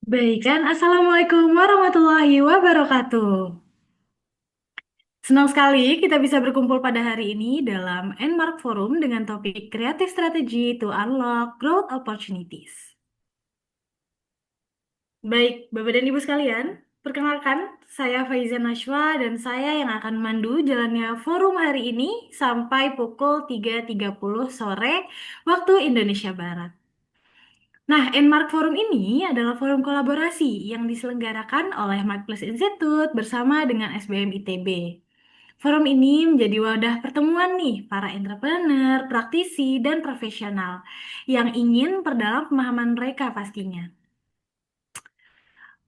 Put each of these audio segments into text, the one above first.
Baik kan, Assalamualaikum warahmatullahi wabarakatuh. Senang sekali kita bisa berkumpul pada hari ini dalam Enmark Forum dengan topik Creative Strategy to Unlock Growth Opportunities. Baik, Bapak dan Ibu sekalian, perkenalkan saya Faizan Nashwa dan saya yang akan memandu jalannya forum hari ini sampai pukul 3.30 sore waktu Indonesia Barat. Nah, Enmark Forum ini adalah forum kolaborasi yang diselenggarakan oleh Marketplace Institute bersama dengan SBM ITB. Forum ini menjadi wadah pertemuan nih para entrepreneur, praktisi, dan profesional yang ingin perdalam pemahaman mereka pastinya.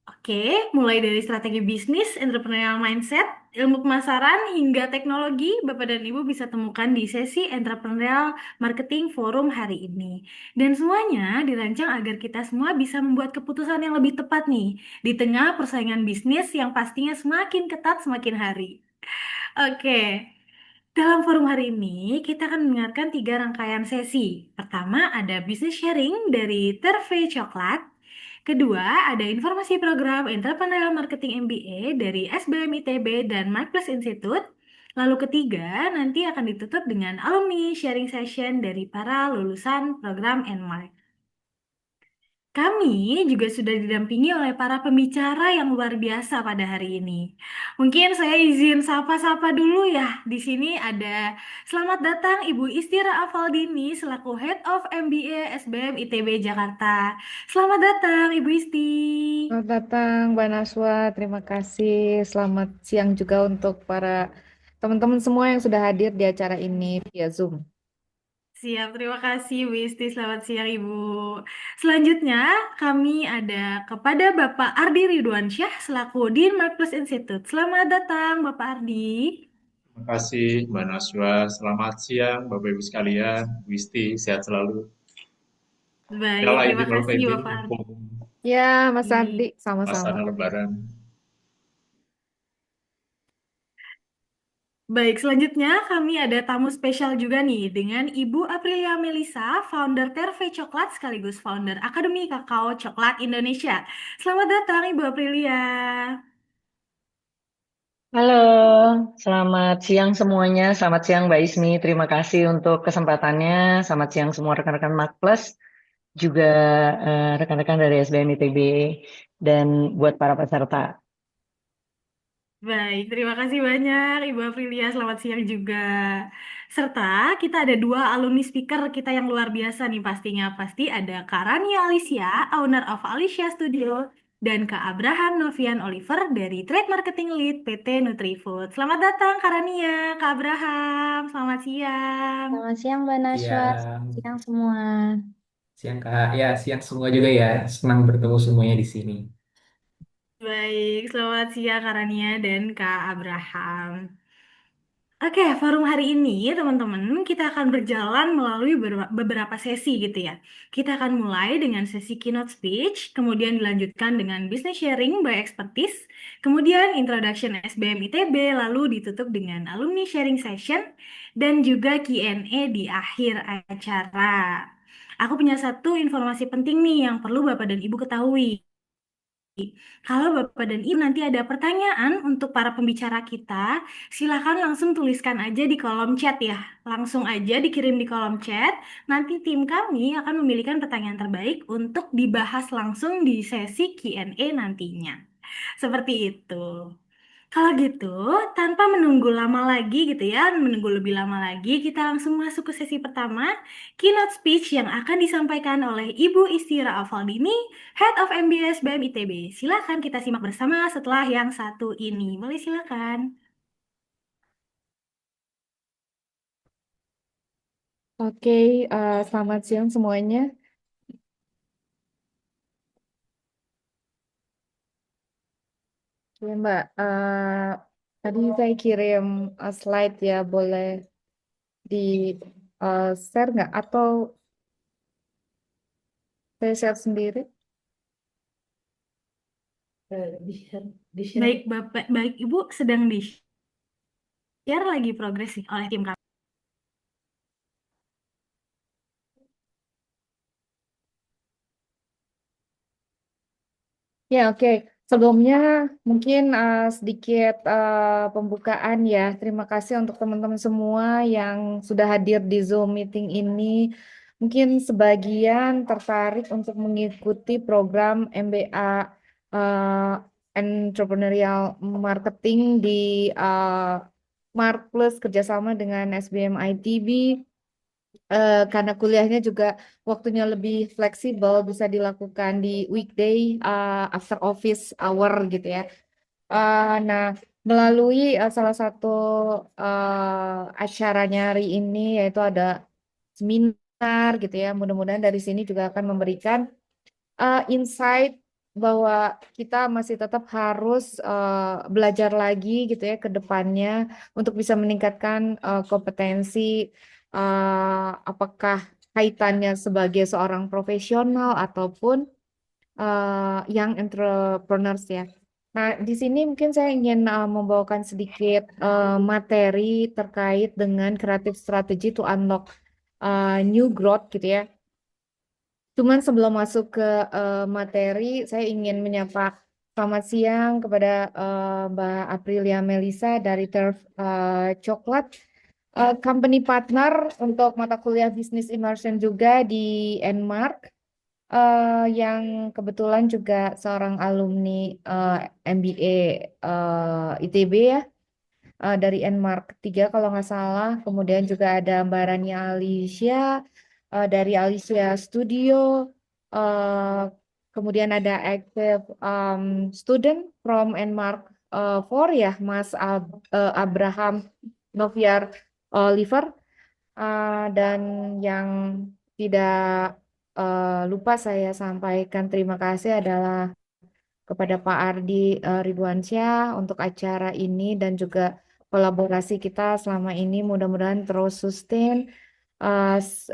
Oke, mulai dari strategi bisnis, entrepreneurial mindset, ilmu pemasaran, hingga teknologi, Bapak dan Ibu bisa temukan di sesi Entrepreneurial Marketing Forum hari ini. Dan semuanya dirancang agar kita semua bisa membuat keputusan yang lebih tepat nih, di tengah persaingan bisnis yang pastinya semakin ketat semakin hari. Oke, dalam forum hari ini kita akan mendengarkan tiga rangkaian sesi. Pertama ada business sharing dari Terve Coklat. Kedua ada informasi program Entrepreneurial Marketing MBA dari SBM ITB dan Marketplace Institute. Lalu ketiga nanti akan ditutup dengan alumni sharing session dari para lulusan program NMARK. Kami juga sudah didampingi oleh para pembicara yang luar biasa pada hari ini. Mungkin saya izin sapa-sapa dulu ya. Di sini ada selamat datang Ibu Istira Afaldini selaku Head of MBA SBM ITB Jakarta. Selamat datang Ibu Isti. Selamat datang, Mbak Naswa. Terima kasih. Selamat siang juga untuk para teman-teman semua yang sudah hadir di acara ini via Zoom. Siap, terima kasih Bu Isti. Selamat siang Ibu. Selanjutnya kami ada kepada Bapak Ardi Ridwansyah selaku Dean Marketplace Institute. Selamat datang Bapak Ardi. Terima kasih Mbak Naswa. Selamat siang Bapak Ibu sekalian. Wisti, sehat selalu. Baik, Minal terima aidin wal kasih faizin, Bapak mumpung Ya, Mas Ardi, Ardi. sama-sama. suasana Lebaran. Baik, selanjutnya kami ada tamu spesial juga nih dengan Ibu Aprilia Melisa, founder Terve Coklat sekaligus founder Akademi Kakao Coklat Indonesia. Selamat datang Ibu Aprilia. Halo, selamat siang semuanya. Selamat siang Mbak Ismi. Terima kasih untuk kesempatannya. Selamat siang semua rekan-rekan Mark Plus, juga rekan-rekan dari SBM ITB, dan buat para peserta. Baik, terima kasih banyak Ibu Aprilia. Selamat siang juga. Serta kita ada dua alumni speaker kita yang luar biasa nih pastinya. Pasti ada Kak Rania Alicia, owner of Alicia Studio, dan Kak Abraham Novian Oliver dari Trade Marketing Lead PT Nutrifood. Selamat datang Kak Rania, Kak Abraham. Selamat siang. Selamat siang Mbak Nashwa, selamat Siang, siang semua. siang Kak. Ya, siang semua juga ya. Senang bertemu semuanya di sini. Baik, selamat siang Kak Rania dan Kak Abraham. Oke, forum hari ini teman-teman kita akan berjalan melalui beberapa sesi gitu ya. Kita akan mulai dengan sesi keynote speech, kemudian dilanjutkan dengan business sharing by expertise, kemudian introduction SBM ITB, lalu ditutup dengan alumni sharing session, dan juga Q&A di akhir acara. Aku punya satu informasi penting nih yang perlu Bapak dan Ibu ketahui. Kalau Bapak dan Ibu nanti ada pertanyaan untuk para pembicara kita, silakan langsung tuliskan aja di kolom chat ya. Langsung aja dikirim di kolom chat. Nanti tim kami akan memilihkan pertanyaan terbaik untuk dibahas langsung di sesi Q&A nantinya. Seperti itu. Kalau gitu, tanpa menunggu lama lagi gitu ya, menunggu lebih lama lagi, kita langsung masuk ke sesi pertama, keynote speech yang akan disampaikan oleh Ibu Istira Afaldini, Head of MBS BEM ITB. Silakan kita simak bersama setelah yang satu ini. Boleh silakan. Oke, selamat siang semuanya. Ya, Mbak, tadi saya kirim slide ya, boleh di share nggak? Atau saya share sendiri? Baik, Bapak, baik Ibu sedang di-share lagi progres nih oleh tim kami. Ya, oke. Sebelumnya mungkin sedikit pembukaan ya. Terima kasih untuk teman-teman semua yang sudah hadir di Zoom meeting ini. Mungkin sebagian tertarik untuk mengikuti program MBA eh, Entrepreneurial Marketing di Mark Plus kerjasama dengan SBM ITB. Karena kuliahnya juga waktunya lebih fleksibel, bisa dilakukan di weekday after office hour gitu ya. Nah, melalui salah satu acaranya hari ini yaitu ada seminar gitu ya. Mudah-mudahan dari sini juga akan memberikan insight bahwa kita masih tetap harus belajar lagi gitu ya ke depannya untuk bisa meningkatkan kompetensi apakah kaitannya sebagai seorang profesional ataupun young entrepreneurs ya. Nah, di sini mungkin saya ingin membawakan sedikit materi terkait dengan creative strategy to unlock new growth gitu ya. Cuman sebelum masuk ke materi, saya ingin menyapa selamat siang kepada Mbak Aprilia Melisa dari Turf Coklat, company partner untuk mata kuliah Business Immersion juga di Nmark, yang kebetulan juga seorang alumni MBA ITB ya, dari Nmark 3 kalau nggak salah. Kemudian juga ada Mbak Rania Alicia dari Alicia Studio. eh, Kemudian ada active student from Nmark 4 ya, Mas Abraham Noviar Oliver. Dan yang tidak lupa saya sampaikan terima kasih adalah kepada Pak Ardi Ridwansyah untuk acara ini dan juga kolaborasi kita selama ini mudah-mudahan terus sustain.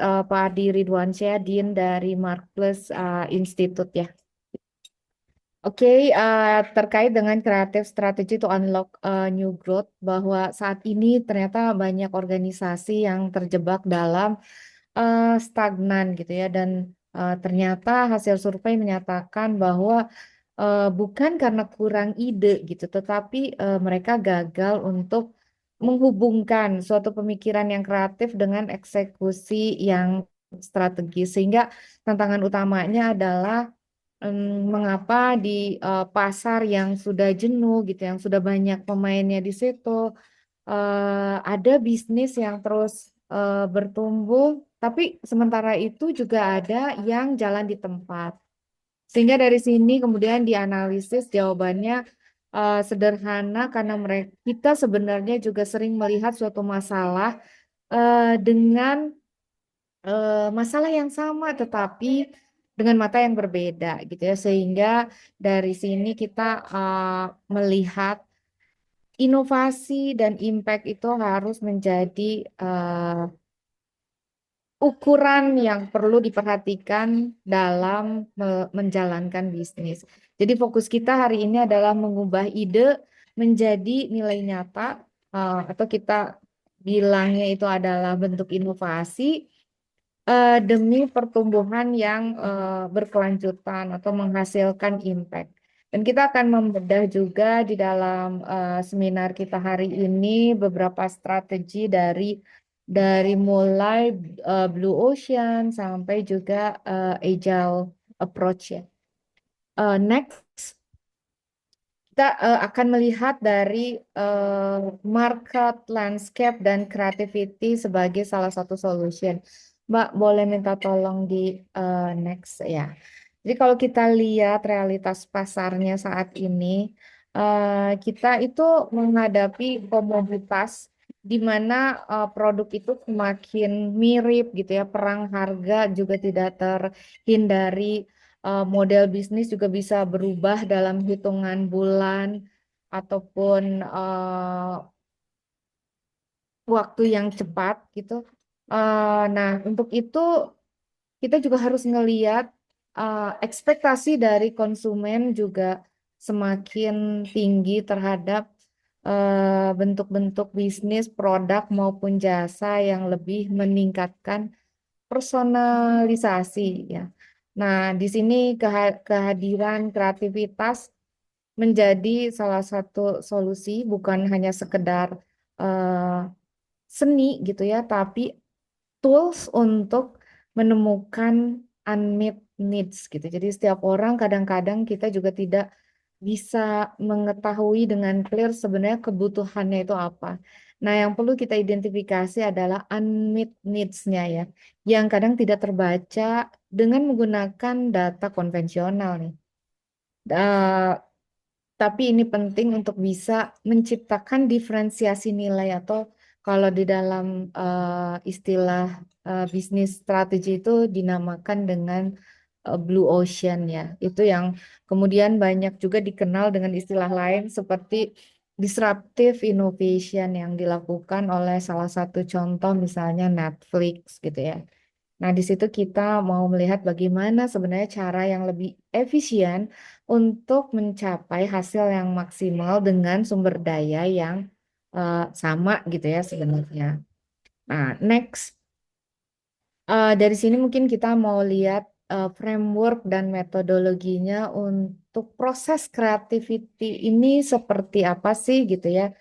Pak Ardi Ridwansyah, Dean dari Mark Plus Institute ya. Oke, terkait dengan creative strategy to unlock new growth, bahwa saat ini ternyata banyak organisasi yang terjebak dalam stagnan gitu ya, dan ternyata hasil survei menyatakan bahwa bukan karena kurang ide gitu, tetapi mereka gagal untuk menghubungkan suatu pemikiran yang kreatif dengan eksekusi yang strategis, sehingga tantangan utamanya adalah mengapa di pasar yang sudah jenuh gitu, yang sudah banyak pemainnya di situ, ada bisnis yang terus bertumbuh, tapi sementara itu juga ada yang jalan di tempat. Sehingga dari sini kemudian dianalisis jawabannya sederhana karena kita sebenarnya juga sering melihat suatu masalah dengan masalah yang sama tetapi dengan mata yang berbeda gitu ya, sehingga dari sini kita melihat inovasi dan impact itu harus menjadi ukuran yang perlu diperhatikan dalam menjalankan bisnis. Jadi fokus kita hari ini adalah mengubah ide menjadi nilai nyata, atau kita bilangnya itu adalah bentuk inovasi demi pertumbuhan yang berkelanjutan atau menghasilkan impact. Dan kita akan membedah juga di dalam seminar kita hari ini beberapa strategi dari mulai Blue Ocean sampai juga Agile approach ya. Next, kita akan melihat dari market landscape dan creativity sebagai salah satu solution. Mbak, boleh minta tolong di next ya. Jadi kalau kita lihat realitas pasarnya saat ini, kita itu menghadapi komoditas di mana produk itu semakin mirip gitu ya, perang harga juga tidak terhindari, model bisnis juga bisa berubah dalam hitungan bulan ataupun waktu yang cepat gitu. Nah, untuk itu kita juga harus ngeliat ekspektasi dari konsumen juga semakin tinggi terhadap bentuk-bentuk bisnis, produk maupun jasa yang lebih meningkatkan personalisasi ya. Nah, di sini kehadiran kreativitas menjadi salah satu solusi, bukan hanya sekedar eh, seni gitu ya, tapi tools untuk menemukan unmet needs gitu. Jadi setiap orang kadang-kadang kita juga tidak bisa mengetahui dengan clear sebenarnya kebutuhannya itu apa. Nah, yang perlu kita identifikasi adalah unmet needs-nya ya, yang kadang tidak terbaca dengan menggunakan data konvensional nih. Eh, tapi ini penting untuk bisa menciptakan diferensiasi nilai atau kalau di dalam istilah bisnis strategi itu dinamakan dengan blue ocean ya. Itu yang kemudian banyak juga dikenal dengan istilah lain seperti disruptive innovation yang dilakukan oleh salah satu contoh misalnya Netflix gitu ya. Nah, di situ kita mau melihat bagaimana sebenarnya cara yang lebih efisien untuk mencapai hasil yang maksimal dengan sumber daya yang sama gitu ya sebenarnya. Nah, next, dari sini mungkin kita mau lihat framework dan metodologinya untuk proses creativity ini seperti apa sih gitu ya.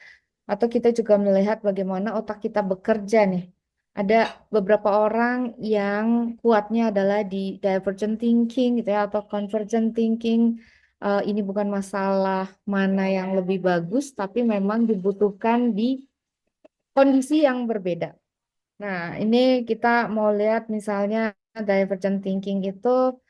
Atau kita juga melihat bagaimana otak kita bekerja nih. Ada beberapa orang yang kuatnya adalah di divergent thinking gitu ya atau convergent thinking. Ini bukan masalah mana yang lebih bagus, tapi memang dibutuhkan di kondisi yang berbeda. Nah, ini kita mau lihat misalnya divergent thinking itu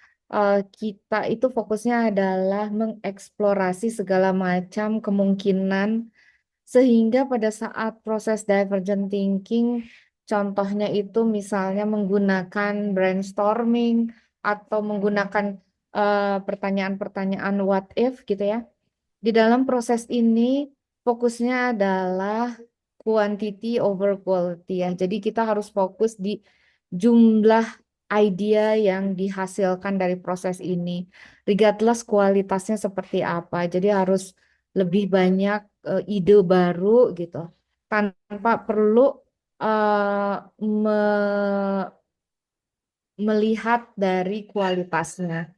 kita itu fokusnya adalah mengeksplorasi segala macam kemungkinan sehingga pada saat proses divergent thinking, contohnya itu misalnya menggunakan brainstorming atau menggunakan pertanyaan-pertanyaan what if gitu ya. Di dalam proses ini fokusnya adalah quantity over quality ya. Jadi kita harus fokus di jumlah idea yang dihasilkan dari proses ini, regardless kualitasnya seperti apa. Jadi harus lebih banyak ide baru gitu, tanpa perlu eh, me- melihat dari kualitasnya.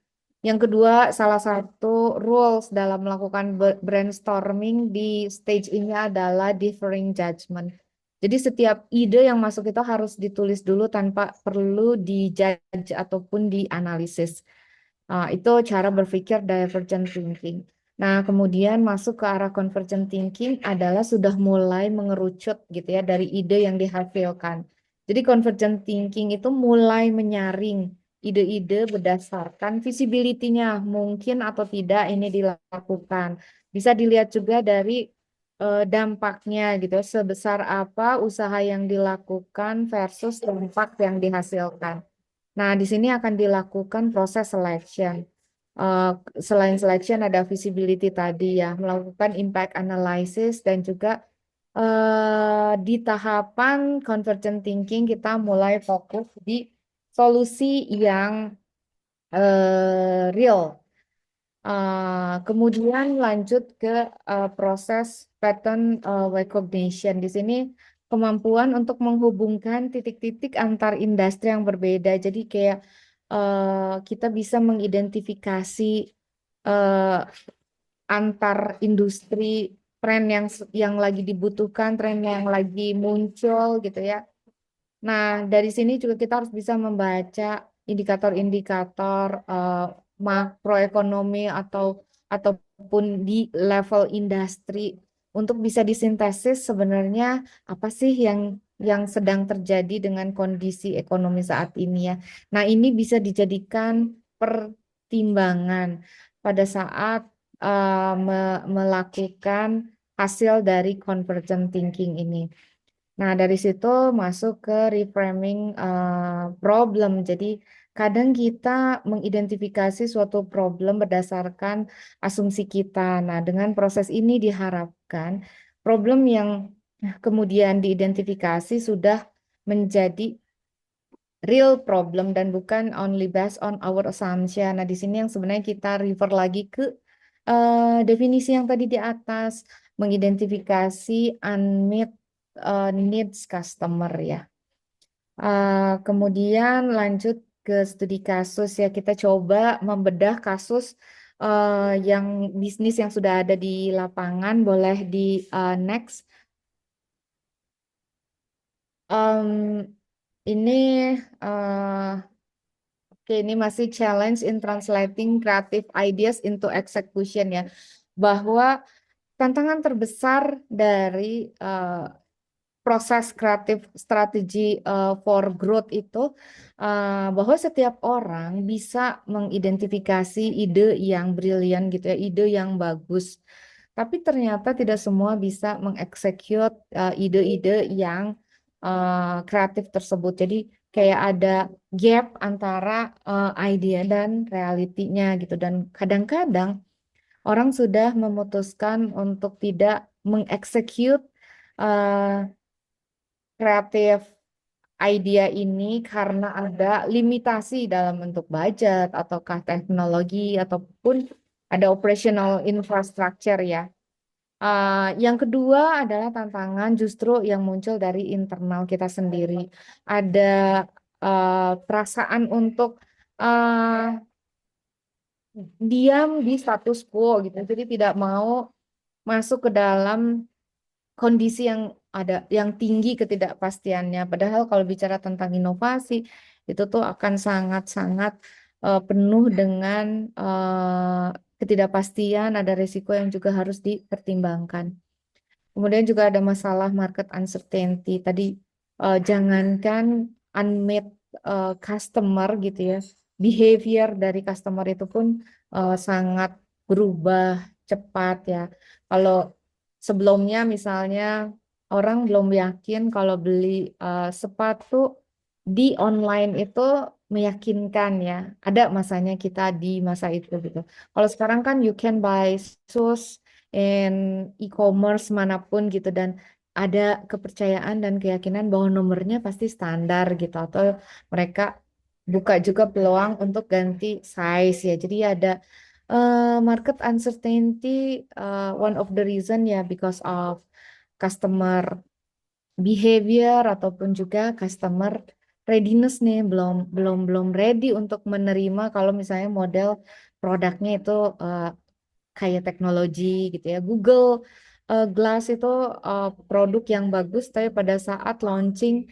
Yang kedua, salah satu rules dalam melakukan brainstorming di stage ini adalah differing judgment. Jadi setiap ide yang masuk itu harus ditulis dulu tanpa perlu dijudge ataupun dianalisis. Itu cara berpikir divergent thinking. Nah, kemudian masuk ke arah convergent thinking adalah sudah mulai mengerucut gitu ya dari ide yang dihasilkan. Jadi convergent thinking itu mulai menyaring ide-ide berdasarkan visibility-nya mungkin atau tidak ini dilakukan. Bisa dilihat juga dari dampaknya gitu, sebesar apa usaha yang dilakukan versus dampak yang dihasilkan. Nah, di sini akan dilakukan proses selection. Eh, Selain selection ada visibility tadi ya, melakukan impact analysis dan juga di tahapan convergent thinking kita mulai fokus di solusi yang real. Kemudian lanjut ke proses pattern recognition. Di sini kemampuan untuk menghubungkan titik-titik antar industri yang berbeda. Jadi kayak kita bisa mengidentifikasi eh, antar industri tren yang lagi dibutuhkan, tren yang lagi muncul gitu ya. Nah, dari sini juga kita harus bisa membaca indikator-indikator makroekonomi ataupun di level industri untuk bisa disintesis sebenarnya apa sih yang sedang terjadi dengan kondisi ekonomi saat ini ya. Nah, ini bisa dijadikan pertimbangan pada saat melakukan hasil dari convergent thinking ini. Nah, dari situ masuk ke reframing problem. Jadi, kadang kita mengidentifikasi suatu problem berdasarkan asumsi kita. Nah, dengan proses ini diharapkan problem yang kemudian diidentifikasi sudah menjadi real problem dan bukan only based on our assumption. Nah, di sini yang sebenarnya kita refer lagi ke definisi yang tadi di atas, mengidentifikasi unmet needs customer ya. Kemudian lanjut ke studi kasus ya. Kita coba membedah kasus yang bisnis yang sudah ada di lapangan. Boleh di next. Ini oke, ini masih challenge in translating creative ideas into execution ya. Bahwa tantangan terbesar dari proses kreatif strategi for growth itu bahwa setiap orang bisa mengidentifikasi ide yang brilian gitu ya, ide yang bagus. Tapi ternyata tidak semua bisa mengeksekut ide-ide yang kreatif tersebut. Jadi kayak ada gap antara idea dan realitinya gitu. Dan kadang-kadang orang sudah memutuskan untuk tidak mengeksekut uh, kreatif idea ini karena ada limitasi dalam bentuk budget ataukah teknologi ataupun ada operational infrastructure ya. Yang kedua adalah tantangan justru yang muncul dari internal kita sendiri. Ada perasaan untuk uh, diam di status quo gitu. Jadi tidak mau masuk ke dalam kondisi yang ada yang tinggi ketidakpastiannya. Padahal kalau bicara tentang inovasi itu tuh akan sangat-sangat penuh dengan ketidakpastian, ada risiko yang juga harus dipertimbangkan. Kemudian juga ada masalah market uncertainty. Tadi jangankan unmet customer gitu ya, behavior dari customer itu pun sangat berubah cepat ya. Kalau sebelumnya misalnya orang belum yakin kalau beli sepatu di online itu meyakinkan ya. Ada masanya kita di masa itu gitu. Kalau sekarang kan you can buy shoes in e-commerce manapun gitu dan ada kepercayaan dan keyakinan bahwa nomornya pasti standar gitu atau mereka buka juga peluang untuk ganti size ya. Jadi ada market uncertainty one of the reason ya because of customer behavior ataupun juga customer readiness nih belum ready untuk menerima kalau misalnya model produknya itu kayak teknologi gitu ya. Google Glass itu produk yang bagus, tapi pada saat launching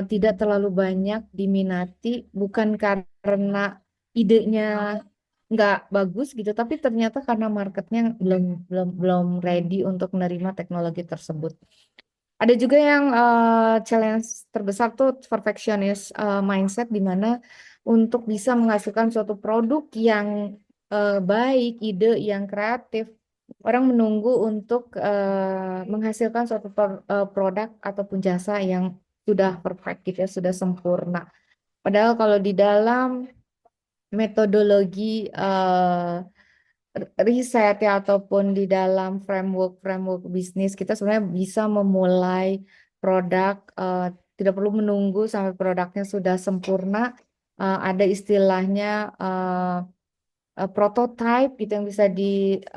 tidak terlalu banyak diminati, bukan karena idenya nggak bagus gitu, tapi ternyata karena marketnya belum ready untuk menerima teknologi tersebut. Ada juga yang challenge terbesar tuh perfectionist mindset di mana untuk bisa menghasilkan suatu produk yang baik, ide yang kreatif, orang menunggu untuk menghasilkan suatu produk ataupun jasa yang sudah perfect gitu ya, sudah sempurna. Padahal kalau di dalam metodologi riset ya ataupun di dalam framework bisnis kita sebenarnya bisa memulai produk tidak perlu menunggu sampai produknya sudah sempurna. Ada istilahnya prototype gitu yang bisa dilakukan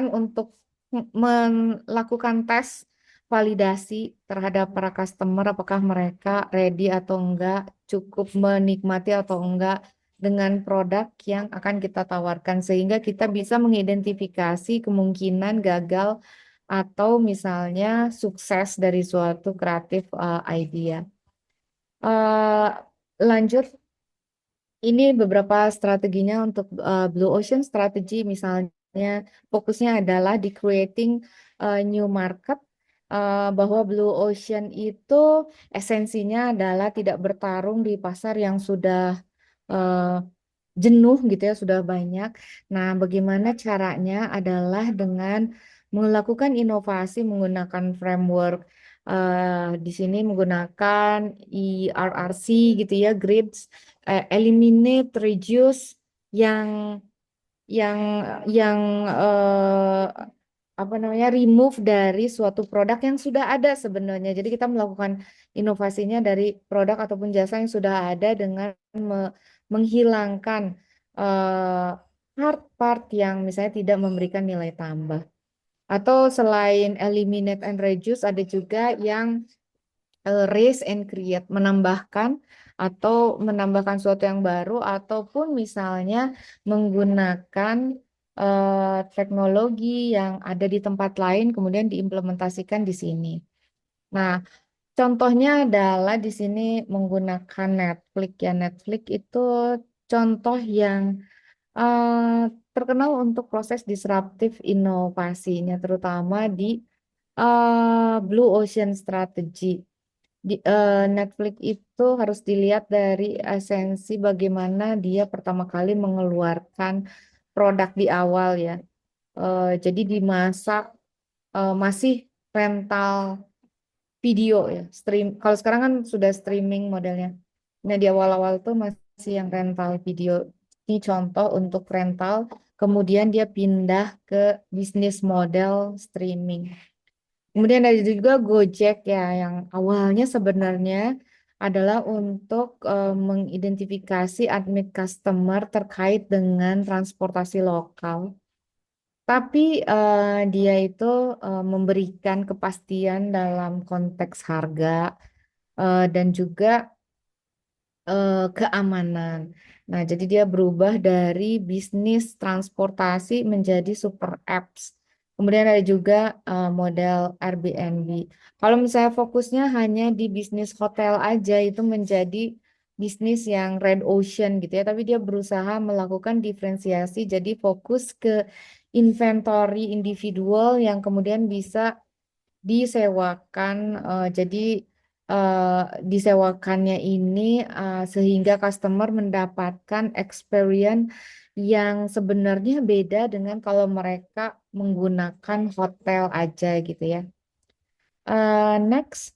untuk melakukan tes validasi terhadap para customer apakah mereka ready atau enggak, cukup menikmati atau enggak dengan produk yang akan kita tawarkan sehingga kita bisa mengidentifikasi kemungkinan gagal atau misalnya sukses dari suatu kreatif idea. Eh, lanjut, ini beberapa strateginya untuk Blue Ocean Strategy misalnya fokusnya adalah di creating new market, bahwa Blue Ocean itu esensinya adalah tidak bertarung di pasar yang sudah eh, jenuh gitu ya, sudah banyak. Nah, bagaimana caranya adalah dengan melakukan inovasi menggunakan framework di sini menggunakan ERRC gitu ya, grids, eliminate, reduce yang yang yang apa namanya remove dari suatu produk yang sudah ada sebenarnya. Jadi kita melakukan inovasinya dari produk ataupun jasa yang sudah ada dengan menghilangkan eh, part-part yang misalnya tidak memberikan nilai tambah. Atau selain eliminate and reduce ada juga yang raise and create, menambahkan sesuatu yang baru ataupun misalnya menggunakan teknologi yang ada di tempat lain kemudian diimplementasikan di sini. Nah, contohnya adalah di sini menggunakan Netflix ya. Netflix itu contoh yang terkenal untuk proses disruptif inovasinya, terutama di Blue Ocean Strategy. Netflix itu harus dilihat dari esensi bagaimana dia pertama kali mengeluarkan produk di awal ya. Jadi di masa masih rental video ya, stream. Kalau sekarang kan sudah streaming modelnya. Nah, di awal-awal tuh masih yang rental video. Ini contoh untuk rental, kemudian dia pindah ke bisnis model streaming. Kemudian ada juga Gojek ya, yang awalnya sebenarnya adalah untuk mengidentifikasi admit customer terkait dengan transportasi lokal. Tapi dia itu memberikan kepastian dalam konteks harga dan juga keamanan. Nah, jadi dia berubah dari bisnis transportasi menjadi super apps. Kemudian ada juga model Airbnb. Kalau misalnya fokusnya hanya di bisnis hotel aja, itu menjadi bisnis yang red ocean gitu ya. Tapi dia berusaha melakukan diferensiasi, jadi fokus ke inventory individual yang kemudian bisa disewakan. Jadi eh, disewakannya ini sehingga customer mendapatkan experience yang sebenarnya beda dengan kalau mereka menggunakan hotel aja gitu ya. Next,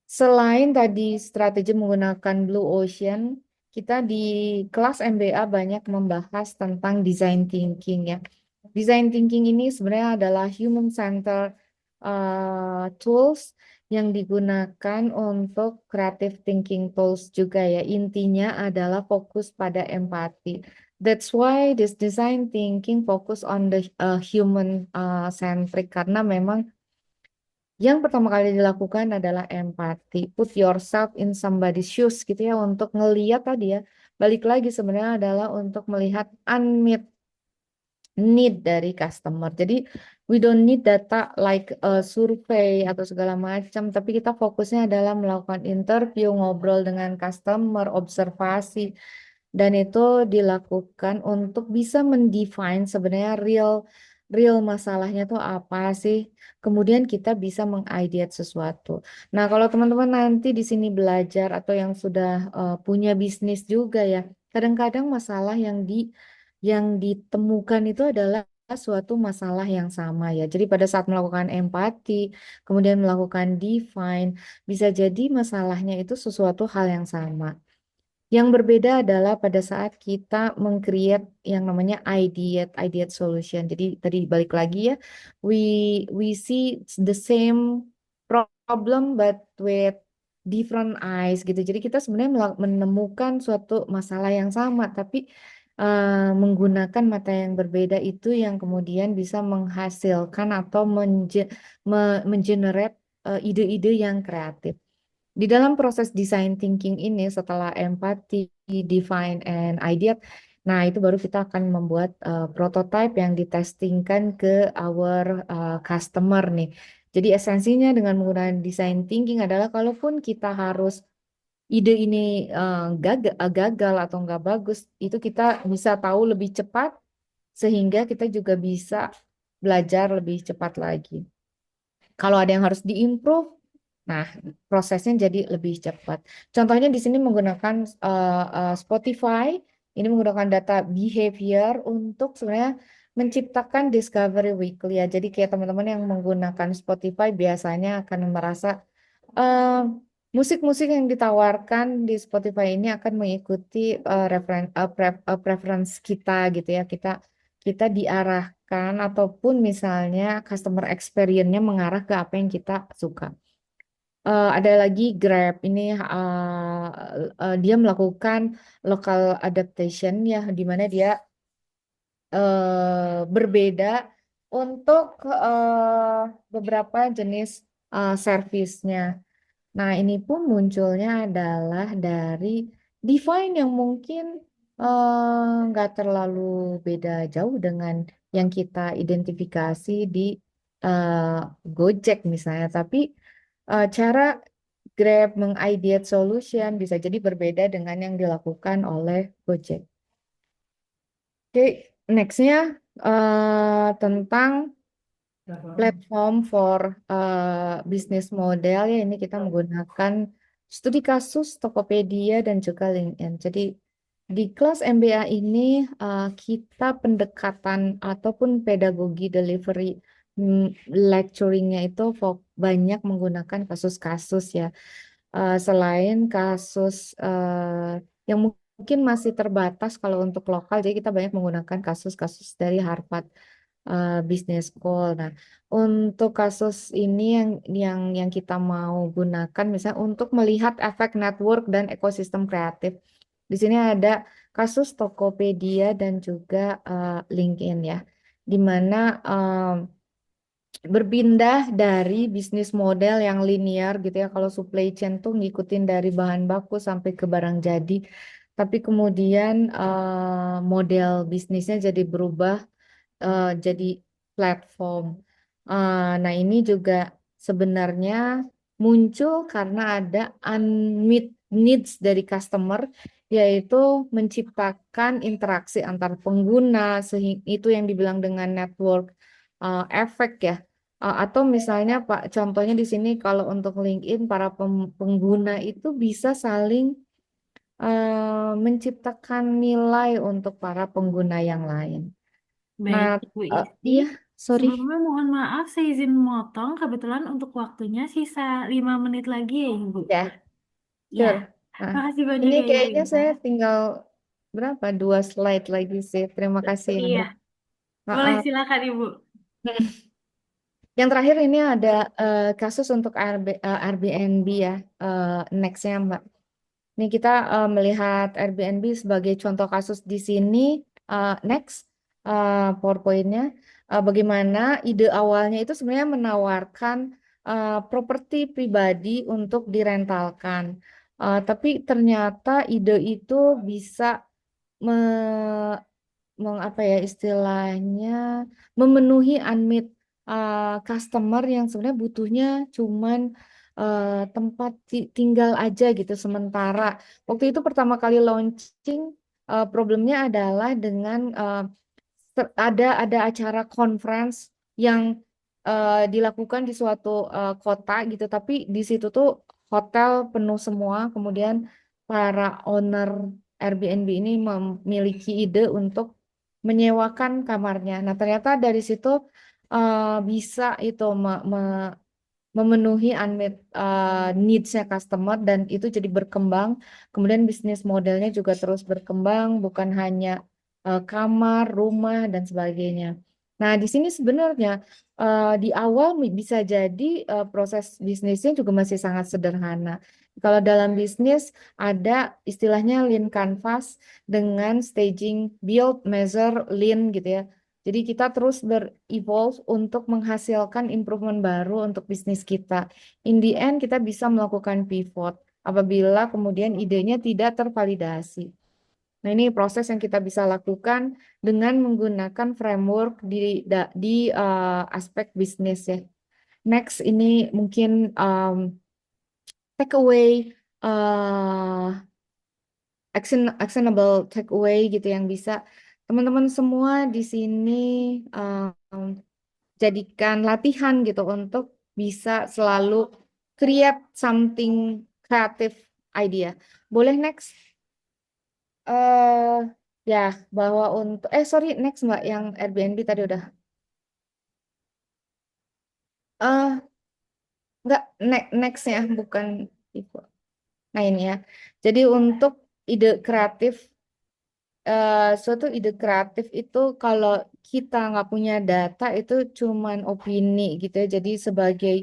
selain tadi strategi menggunakan Blue Ocean, kita di kelas MBA banyak membahas tentang design thinking ya. Design thinking ini sebenarnya adalah human centered tools yang digunakan untuk creative thinking tools juga ya. Intinya adalah fokus pada empati. That's why this design thinking focus on the human centric karena memang yang pertama kali dilakukan adalah empati. Put yourself in somebody's shoes gitu ya untuk ngeliat tadi ya. Balik lagi sebenarnya adalah untuk melihat unmet need dari customer. Jadi we don't need data like a survey atau segala macam, tapi kita fokusnya adalah melakukan interview, ngobrol dengan customer, observasi, dan itu dilakukan untuk bisa mendefine sebenarnya real real masalahnya tuh apa sih. Kemudian kita bisa mengideate sesuatu. Nah, kalau teman-teman nanti di sini belajar atau yang sudah punya bisnis juga ya, kadang-kadang masalah yang ditemukan itu adalah suatu masalah yang sama ya. Jadi pada saat melakukan empati, kemudian melakukan define, bisa jadi masalahnya itu sesuatu hal yang sama. Yang berbeda adalah pada saat kita meng-create yang namanya ideate solution. Jadi tadi balik lagi ya, we we see the same problem but with different eyes gitu. Jadi kita sebenarnya menemukan suatu masalah yang sama, tapi menggunakan mata yang berbeda itu yang kemudian bisa menghasilkan atau mengenerate ide-ide yang kreatif. Di dalam proses design thinking ini, setelah empati, define, and ideate, nah itu baru kita akan membuat prototype yang ditestingkan ke our customer nih. Jadi esensinya dengan menggunakan design thinking adalah kalaupun kita harus ide ini gagal atau nggak bagus, itu kita bisa tahu lebih cepat sehingga kita juga bisa belajar lebih cepat lagi. Kalau ada yang harus diimprove, nah prosesnya jadi lebih cepat. Contohnya di sini menggunakan Spotify, ini menggunakan data behavior untuk sebenarnya menciptakan discovery weekly ya. Jadi kayak teman-teman yang menggunakan Spotify biasanya akan merasa eh, musik-musik yang ditawarkan di Spotify ini akan mengikuti preference kita gitu ya. Kita diarahkan ataupun misalnya customer experience-nya mengarah ke apa yang kita suka. Ada lagi Grab ini dia melakukan local adaptation ya, di mana dia berbeda untuk beberapa jenis servisnya. Nah, ini pun munculnya adalah dari Divine yang mungkin nggak terlalu beda jauh dengan yang kita identifikasi di eh, Gojek misalnya. Tapi cara Grab mengideate solution bisa jadi berbeda dengan yang dilakukan oleh Gojek. Oke, nextnya tentang platform for business model ya ini kita menggunakan studi kasus Tokopedia dan juga LinkedIn. Jadi di kelas MBA ini kita pendekatan ataupun pedagogi delivery lecturingnya itu banyak menggunakan kasus-kasus ya. Selain kasus yang mungkin masih terbatas kalau untuk lokal, jadi kita banyak menggunakan kasus-kasus dari Harvard Business School. Nah, untuk kasus ini yang kita mau gunakan misalnya untuk melihat efek network dan ekosistem kreatif. Di sini ada kasus Tokopedia dan juga LinkedIn ya, di mana berpindah dari bisnis model yang linear gitu ya. Kalau supply chain tuh ngikutin dari bahan baku sampai ke barang jadi. Tapi kemudian model bisnisnya jadi berubah jadi platform. Nah, ini juga sebenarnya muncul karena ada unmet needs dari customer, yaitu menciptakan interaksi antar pengguna, sehingga itu yang dibilang dengan network effect ya. Atau misalnya Pak, contohnya di sini kalau untuk LinkedIn para pengguna itu bisa saling menciptakan nilai untuk para pengguna yang lain. Nah, Baik, Bu Isti. iya, sorry. Sebelumnya mohon maaf, saya izin motong. Kebetulan untuk waktunya sisa 5 menit lagi ya, Ibu. Ya, Ya, sure. Nah, makasih banyak ini ya, Ibu kayaknya ya. saya tinggal berapa? 2 slide lagi sih. Terima kasih ya, Iya, Mbak. boleh Maaf. silakan Ibu. Yang terakhir ini ada kasus untuk Airbnb ya. Nextnya, Mbak. Ini kita melihat Airbnb sebagai contoh kasus di sini. Next, PowerPoint-nya. Bagaimana ide awalnya itu sebenarnya menawarkan properti pribadi untuk direntalkan. Tapi ternyata ide itu bisa apa ya istilahnya memenuhi unmet customer yang sebenarnya butuhnya cuman tempat tinggal aja gitu sementara. Waktu itu pertama kali launching problemnya adalah dengan ada acara conference yang dilakukan di suatu kota gitu, tapi di situ tuh hotel penuh semua. Kemudian para owner Airbnb ini memiliki ide untuk menyewakan kamarnya. Nah, ternyata dari situ bisa itu memenuhi unmet needs-nya customer dan itu jadi berkembang. Kemudian bisnis modelnya juga terus berkembang, bukan hanya kamar, rumah dan sebagainya. Nah, di sini sebenarnya di awal bisa jadi proses bisnisnya juga masih sangat sederhana. Kalau dalam bisnis ada istilahnya lean canvas dengan staging, build, measure, lean gitu ya. Jadi kita terus berevolve untuk menghasilkan improvement baru untuk bisnis kita. In the end kita bisa melakukan pivot apabila kemudian idenya tidak tervalidasi. Nah, ini proses yang kita bisa lakukan dengan menggunakan framework di aspek bisnis ya. Next, ini mungkin takeaway actionable takeaway gitu yang bisa teman-teman semua di sini jadikan latihan gitu untuk bisa selalu create something creative idea. Boleh next? eh ya, bahwa untuk sorry next Mbak yang Airbnb tadi udah. eh Enggak, next ya, bukan itu. Nah, ini ya. Jadi untuk ide kreatif suatu ide kreatif itu kalau kita nggak punya data itu cuman opini gitu ya. Jadi sebagai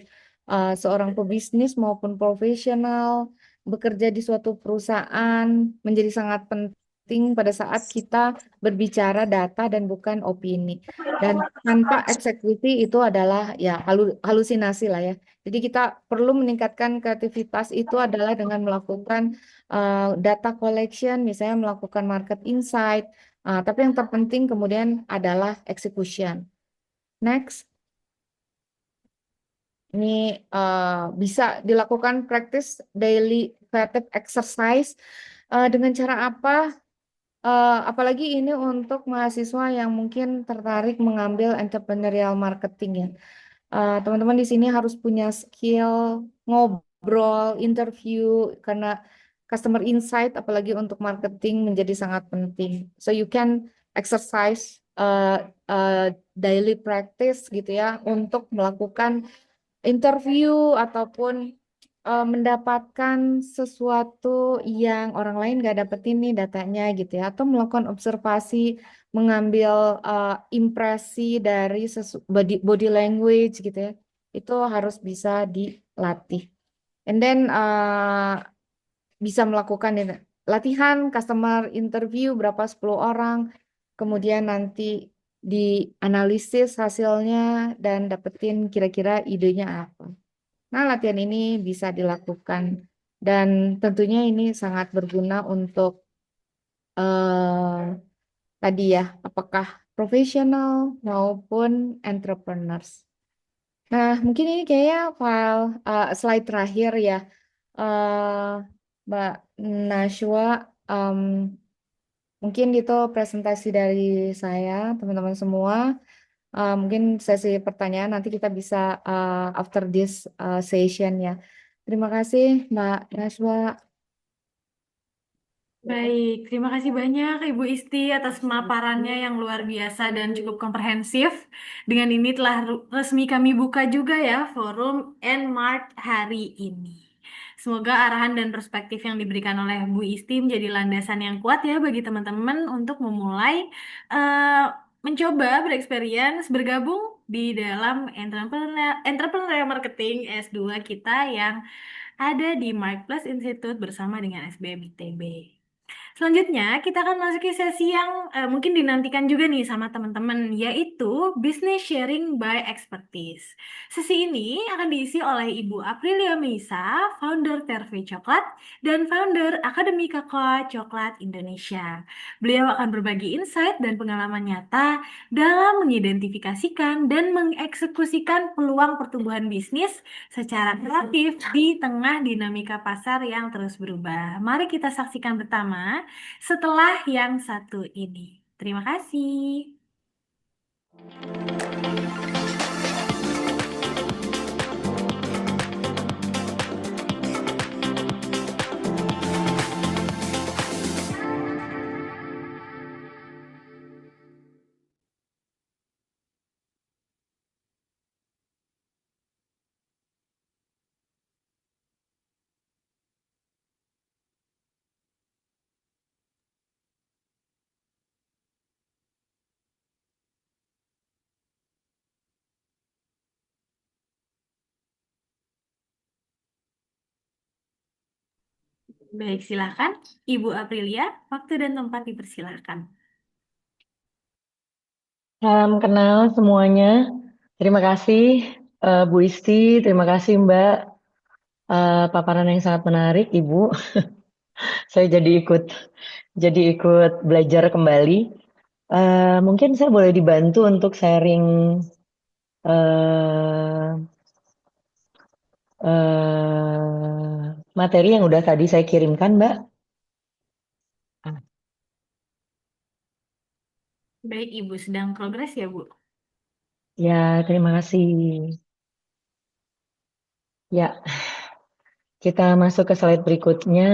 seorang pebisnis maupun profesional bekerja di suatu perusahaan menjadi sangat penting marketing pada saat kita berbicara data dan bukan opini. Dan tanpa eksekusi itu adalah ya halusinasi lah ya. Jadi kita perlu meningkatkan kreativitas itu adalah dengan melakukan data collection, misalnya melakukan market insight. Tapi yang terpenting kemudian adalah execution. Next. Ini bisa dilakukan practice daily creative exercise dengan cara apa? Apalagi ini untuk mahasiswa yang mungkin tertarik mengambil entrepreneurial marketing ya. Teman-teman di sini harus punya skill ngobrol, interview karena customer insight apalagi untuk marketing menjadi sangat penting. So you can exercise daily practice gitu ya untuk melakukan interview ataupun mendapatkan sesuatu yang orang lain nggak dapetin nih datanya gitu ya, atau melakukan observasi, mengambil impresi dari body language gitu ya, itu harus bisa dilatih. And then bisa melakukan latihan customer interview berapa 10 orang, kemudian nanti dianalisis hasilnya dan dapetin kira-kira idenya apa. Nah, latihan ini bisa dilakukan dan tentunya ini sangat berguna untuk tadi ya, apakah profesional maupun entrepreneurs. Nah, mungkin ini kayaknya slide terakhir ya, Mbak Nashwa. Mungkin itu presentasi dari saya, teman-teman semua. Mungkin sesi pertanyaan nanti kita bisa after this session ya. Terima kasih Mbak Nashwa. Baik, terima kasih banyak Ibu Isti atas pemaparannya yang luar biasa dan cukup komprehensif. Dengan ini telah resmi kami buka juga ya forum Nmart hari ini. Semoga arahan dan perspektif yang diberikan oleh Bu Isti menjadi landasan yang kuat ya bagi teman-teman untuk memulai eh, mencoba bereksperience bergabung di dalam entrepreneur marketing S2 kita yang ada di Mark Plus Institute bersama dengan SBM ITB. Selanjutnya, kita akan masuki sesi yang mungkin dinantikan juga nih sama teman-teman, yaitu Business Sharing by Expertise. Sesi ini akan diisi oleh Ibu Aprilia Meisa, founder Terve Coklat, dan founder Akademi Kakao Coklat Indonesia. Beliau akan berbagi insight dan pengalaman nyata dalam mengidentifikasikan dan mengeksekusikan peluang pertumbuhan bisnis secara kreatif di tengah dinamika pasar yang terus berubah. Mari kita saksikan bersama setelah yang satu ini. Terima kasih. Baik, silakan. Ibu Aprilia, waktu dan tempat dipersilahkan. Salam kenal semuanya. Terima kasih Bu Isti, terima kasih Mbak. Paparan yang sangat menarik, Ibu. Saya jadi ikut belajar kembali. Mungkin saya boleh dibantu untuk sharing eh, materi yang udah tadi saya kirimkan, Mbak. Baik, Ibu sedang progres ya, Bu? Ya, terima kasih. Ya, kita masuk ke slide berikutnya.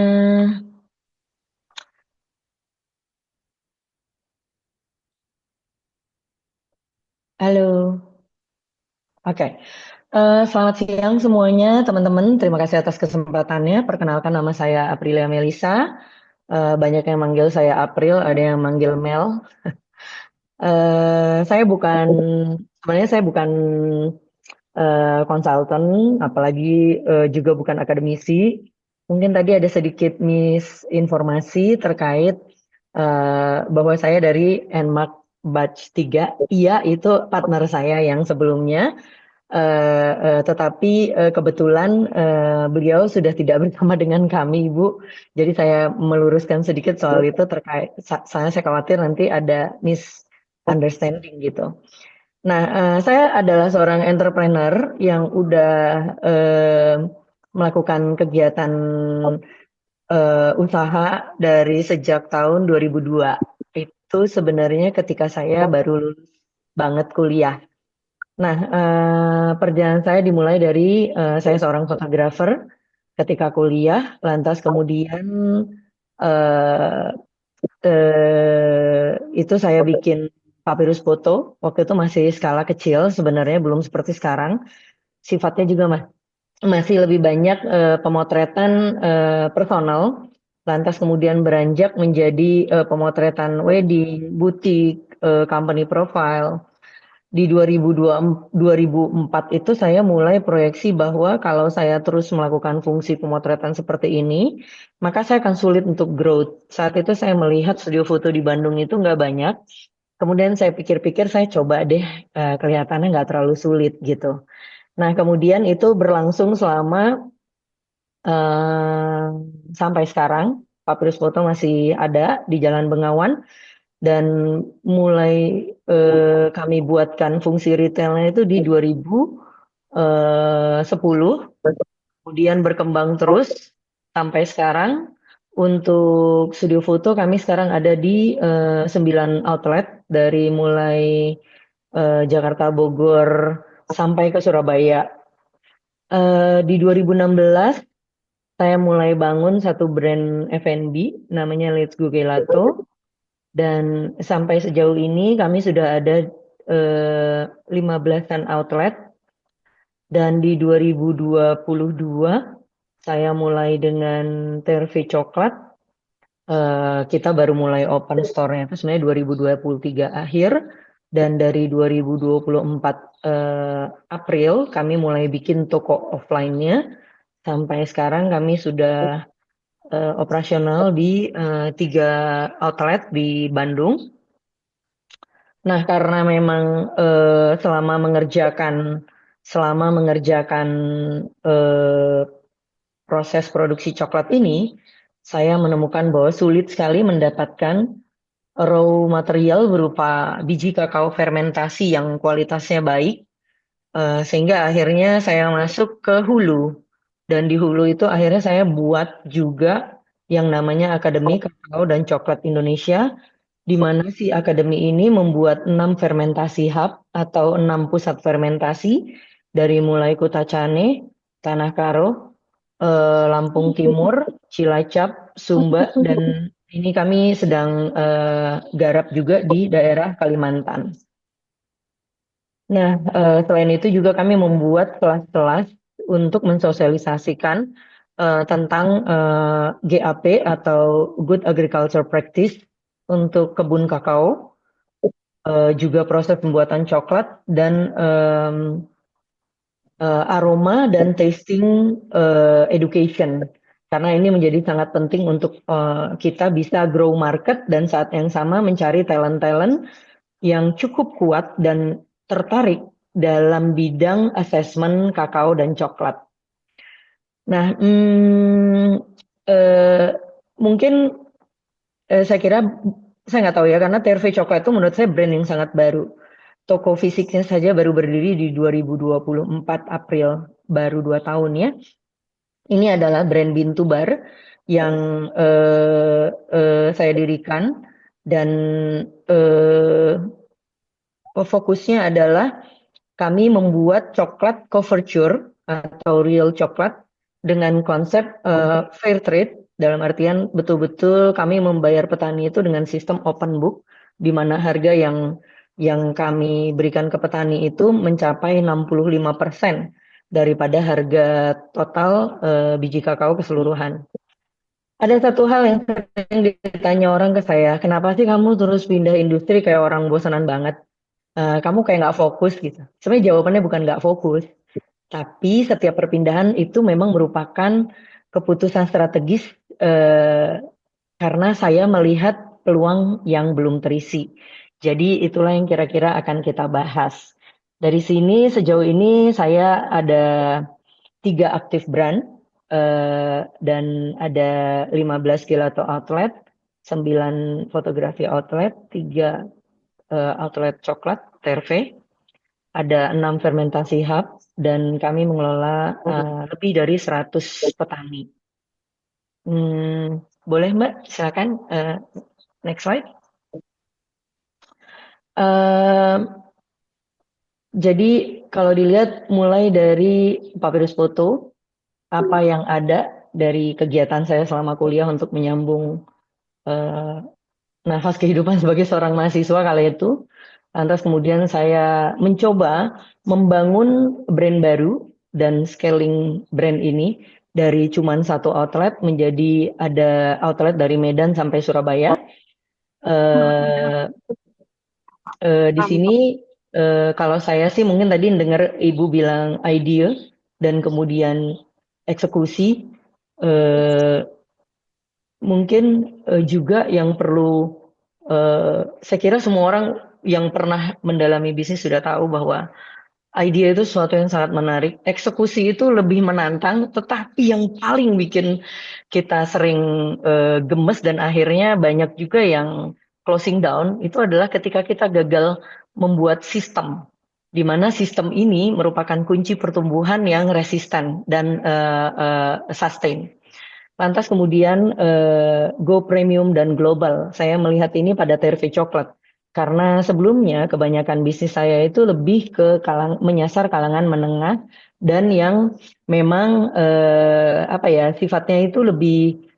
Halo. Oke. Selamat siang semuanya, teman-teman. Terima kasih atas kesempatannya. Perkenalkan, nama saya Aprilia Melisa. Banyak yang manggil saya April, ada yang manggil Mel. Sebenarnya saya bukan konsultan, apalagi juga bukan akademisi. Mungkin tadi ada sedikit misinformasi terkait bahwa saya dari NMARK Batch 3, iya itu partner saya yang sebelumnya, tetapi kebetulan beliau sudah tidak bersama dengan kami, Ibu. Jadi saya meluruskan sedikit soal itu terkait, saya khawatir nanti ada misunderstanding gitu. Nah, saya adalah seorang entrepreneur yang udah melakukan kegiatan usaha dari sejak tahun 2002. Itu sebenarnya ketika saya baru lulus banget kuliah. Nah, perjalanan saya dimulai dari saya seorang fotografer ketika kuliah, lantas kemudian eh, itu saya bikin papirus foto. Waktu itu masih skala kecil, sebenarnya belum seperti sekarang. Sifatnya juga masih lebih banyak pemotretan personal, lantas kemudian beranjak menjadi pemotretan wedding, butik, company profile. Di 2004 itu saya mulai proyeksi bahwa kalau saya terus melakukan fungsi pemotretan seperti ini, maka saya akan sulit untuk growth. Saat itu saya melihat studio foto di Bandung itu nggak banyak. Kemudian saya pikir-pikir saya coba deh, kelihatannya nggak terlalu sulit gitu. Nah, kemudian itu berlangsung selama sampai sekarang. Papirus Foto masih ada di Jalan Bengawan dan mulai kami buatkan fungsi retailnya itu di 2010, kemudian berkembang terus sampai sekarang. Untuk studio foto kami sekarang ada di 9 outlet dari mulai Jakarta, Bogor, sampai ke Surabaya. Di 2016 saya mulai bangun satu brand F&B namanya Let's Go Gelato, dan sampai sejauh ini kami sudah ada 15-an outlet, dan di 2022 saya mulai dengan TRV Coklat. Kita baru mulai open store-nya itu sebenarnya 2023 akhir, dan dari 2024 April kami mulai bikin toko offline-nya. Sampai sekarang kami sudah operasional di 3 outlet di Bandung. Nah, karena memang selama mengerjakan proses produksi coklat ini, saya menemukan bahwa sulit sekali mendapatkan raw material berupa biji kakao fermentasi yang kualitasnya baik, sehingga akhirnya saya masuk ke hulu. Dan di hulu itu akhirnya saya buat juga yang namanya Akademi Kakao dan Coklat Indonesia, di mana si akademi ini membuat 6 fermentasi hub atau 6 pusat fermentasi dari mulai Kutacane, Tanah Karo, Lampung Timur, Cilacap, Sumba, dan ini kami sedang garap juga di daerah Kalimantan. Nah, selain itu juga kami membuat kelas-kelas untuk mensosialisasikan tentang GAP atau Good Agriculture Practice untuk kebun kakao, juga proses pembuatan coklat dan aroma dan tasting education. Karena ini menjadi sangat penting untuk kita bisa grow market dan saat yang sama mencari talent-talent yang cukup kuat dan tertarik dalam bidang asesmen kakao dan coklat. Nah, mungkin saya kira, saya nggak tahu ya, karena TRV Coklat itu menurut saya brand yang sangat baru. Toko fisiknya saja baru berdiri di 2024 April, baru 2 tahun ya. Ini adalah brand Bintu Bar yang saya dirikan, dan fokusnya adalah kami membuat coklat couverture atau real coklat dengan konsep fair trade, dalam artian betul-betul kami membayar petani itu dengan sistem open book, di mana harga yang kami berikan ke petani itu mencapai 65% daripada harga total biji kakao keseluruhan. Ada satu hal yang sering ditanya orang ke saya, kenapa sih kamu terus pindah industri kayak orang bosanan banget? Kamu kayak nggak fokus gitu. Sebenarnya jawabannya bukan nggak fokus, tapi setiap perpindahan itu memang merupakan keputusan strategis karena saya melihat peluang yang belum terisi. Jadi itulah yang kira-kira akan kita bahas. Dari sini sejauh ini saya ada 3 aktif brand dan ada 15 gelato outlet, 9 fotografi outlet, 3 outlet coklat, TRV, ada 6 fermentasi hub, dan kami mengelola lebih dari 100 petani. Boleh Mbak, silakan next slide. Jadi kalau dilihat mulai dari Papyrus Foto, apa yang ada dari kegiatan saya selama kuliah untuk menyambung nafas kehidupan sebagai seorang mahasiswa kala itu. Lantas kemudian saya mencoba membangun brand baru dan scaling brand ini dari cuman 1 outlet menjadi ada outlet dari Medan sampai Surabaya. Di sini kalau saya sih mungkin tadi dengar Ibu bilang idea dan kemudian eksekusi, mungkin juga yang perlu saya kira semua orang yang pernah mendalami bisnis sudah tahu bahwa ide itu sesuatu yang sangat menarik. Eksekusi itu lebih menantang, tetapi yang paling bikin kita sering gemes dan akhirnya banyak juga yang closing down itu adalah ketika kita gagal membuat sistem, di mana sistem ini merupakan kunci pertumbuhan yang resisten dan sustain. Lantas kemudian go premium dan global. Saya melihat ini pada TRV Coklat. Karena sebelumnya kebanyakan bisnis saya itu lebih ke menyasar kalangan menengah dan yang memang sifatnya itu lebih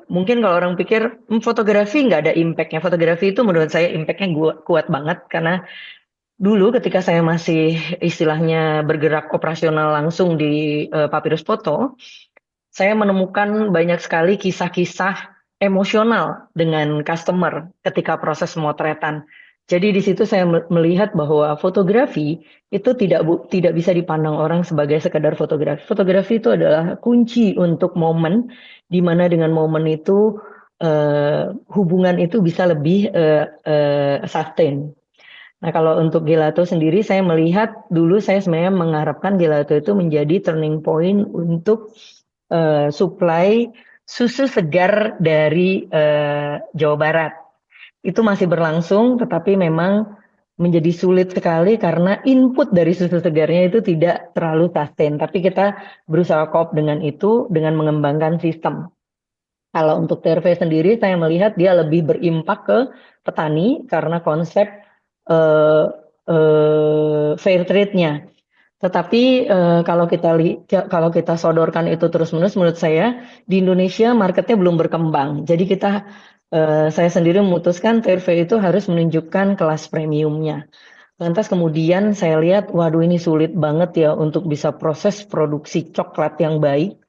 mungkin kalau orang pikir fotografi nggak ada impactnya. Fotografi itu menurut saya impactnya kuat banget karena dulu ketika saya masih istilahnya bergerak operasional langsung di Papyrus Foto, saya menemukan banyak sekali kisah-kisah emosional dengan customer ketika proses pemotretan. Jadi di situ saya melihat bahwa fotografi itu tidak bisa dipandang orang sebagai sekadar fotografi. Fotografi itu adalah kunci untuk momen, di mana dengan momen itu hubungan itu bisa lebih sustain. Nah kalau untuk gelato sendiri saya melihat dulu saya sebenarnya mengharapkan gelato itu menjadi turning point untuk supply susu segar dari Jawa Barat. Itu masih berlangsung, tetapi memang menjadi sulit sekali karena input dari susu segarnya itu tidak terlalu sustain. Tapi kita berusaha cope dengan itu dengan mengembangkan sistem. Kalau untuk TRV sendiri, saya melihat dia lebih berimpak ke petani karena konsep fair trade-nya. Tetapi kalau kita sodorkan itu terus-menerus, menurut saya di Indonesia marketnya belum berkembang. Jadi saya sendiri memutuskan TRV itu harus menunjukkan kelas premiumnya. Lantas kemudian saya lihat, waduh ini sulit banget ya untuk bisa proses produksi coklat yang baik.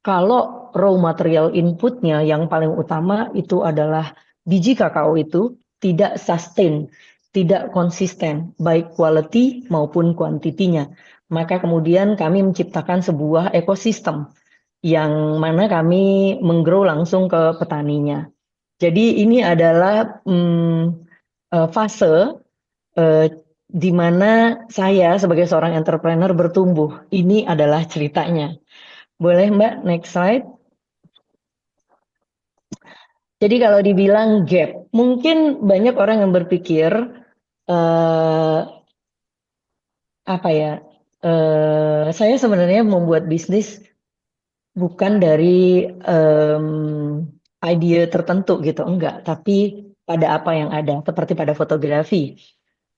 Kalau raw material inputnya yang paling utama itu adalah biji kakao itu tidak sustain, tidak konsisten, baik quality maupun kuantitinya. Maka kemudian kami menciptakan sebuah ekosistem yang mana kami menggrow langsung ke petaninya. Jadi ini adalah fase di mana saya sebagai seorang entrepreneur bertumbuh. Ini adalah ceritanya. Boleh Mbak, next slide. Jadi kalau dibilang gap, mungkin banyak orang yang berpikir saya sebenarnya membuat bisnis bukan dari ide tertentu gitu, enggak. Tapi pada apa yang ada, seperti pada fotografi.